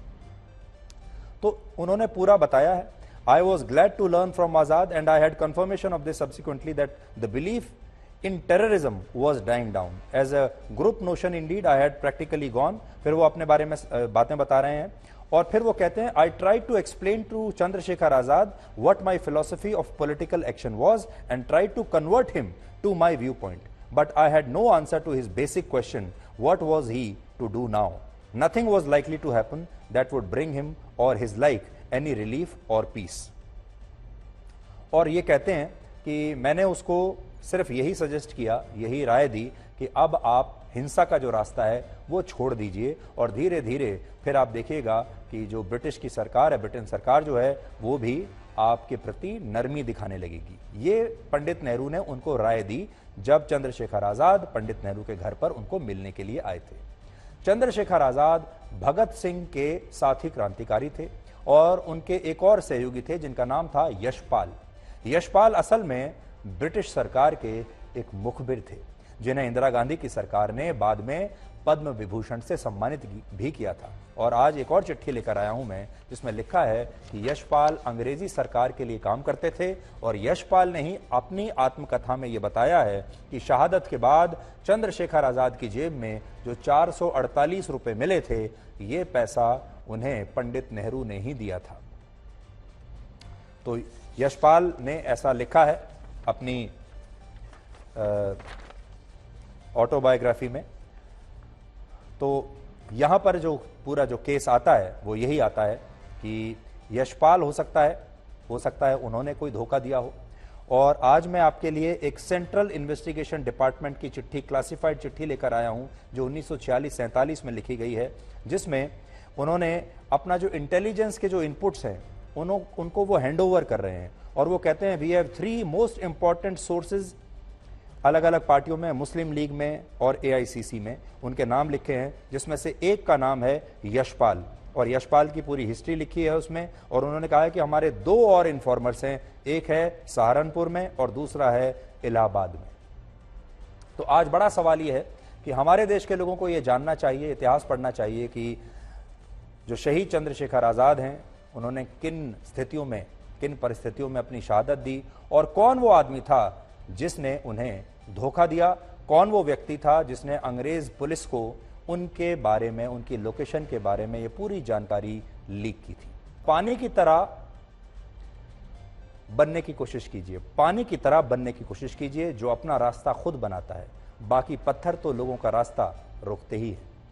तो उन्होंने पूरा बताया है। I was glad to learn from Azad and I had confirmation of this subsequently that the belief in terrorism was dying down as a group notion indeed I had practically gone। फिर वो अपने बारे में बातें बता रहे हैं और फिर वो कहते हैं, I tried to explain to Chandrasekhar Azad what my philosophy of political action was and tried to convert him to my viewpoint, but I had no answer to his basic question, what was he to do now? Nothing was likely to happen that would bring him or his like any relief or peace। और ये कहते हैं कि मैंने उसको सिर्फ यही suggest किया, यही राय दी कि अब आप हिंसा का जो रास्ता है वो छोड़ दीजिए और धीरे धीरे फिर आप देखिएगा कि जो ब्रिटिश की सरकार है, ब्रिटेन सरकार जो है वो भी आपके प्रति नरमी दिखाने लगेगी। ये पंडित नेहरू ने उनको राय दी जब चंद्रशेखर आजाद पंडित नेहरू के घर पर उनको मिलने के लिए आए थे। चंद्रशेखर आजाद भगत सिंह के साथी क्रांतिकारी थे और उनके एक और सहयोगी थे जिनका नाम था यशपाल। यशपाल असल में ब्रिटिश सरकार के एक मुखबिर थे जिन्हें इंदिरा गांधी की सरकार ने बाद में पद्म विभूषण से सम्मानित भी किया था। और आज एक और चिट्ठी लेकर आया हूं मैं जिसमें लिखा है कि यशपाल अंग्रेजी सरकार के लिए काम करते थे और यशपाल ने ही अपनी आत्मकथा में यह बताया है कि शहादत के बाद चंद्रशेखर आजाद की जेब में जो 448 रुपए मिले थे, ये पैसा उन्हें पंडित नेहरू ने ही दिया था। तो यशपाल ने ऐसा लिखा है अपनी ऑटोबायोग्राफी में। तो यहां पर जो पूरा जो केस आता है वो यही आता है कि यशपाल हो सकता है उन्होंने कोई धोखा दिया हो। और आज मैं आपके लिए एक सेंट्रल इन्वेस्टिगेशन डिपार्टमेंट की चिट्ठी, क्लासिफाइड चिट्ठी लेकर आया हूं जो 1946-47 में लिखी गई है, जिसमें उन्होंने अपना जो इंटेलिजेंस के जो इनपुट्स हैं उनको वो हैंड ओवर कर रहे हैं। और वो कहते हैं we have 3 most important sources, अलग अलग पार्टियों में, मुस्लिम लीग में और AICC में उनके नाम लिखे हैं, जिसमें से एक का नाम है यशपाल, और यशपाल की पूरी हिस्ट्री लिखी है उसमें। और उन्होंने कहा है कि हमारे 2 और इन्फॉर्मर्स हैं, एक है सहारनपुर में और दूसरा है इलाहाबाद में। तो आज बड़ा सवाल यह है कि हमारे देश के लोगों को यह जानना चाहिए, इतिहास पढ़ना चाहिए कि जो शहीद चंद्रशेखर आज़ाद हैं उन्होंने किन स्थितियों में, किन परिस्थितियों में अपनी शहादत दी, और कौन वो आदमी था जिसने उन्हें धोखा दिया, कौन वो व्यक्ति था जिसने अंग्रेज पुलिस को उनके बारे में, उनकी लोकेशन के बारे में ये पूरी जानकारी लीक की थी। पानी की तरह बनने की कोशिश कीजिए, पानी की तरह बनने की कोशिश कीजिए जो अपना रास्ता खुद बनाता है, बाकी पत्थर तो लोगों का रास्ता रोकते ही है।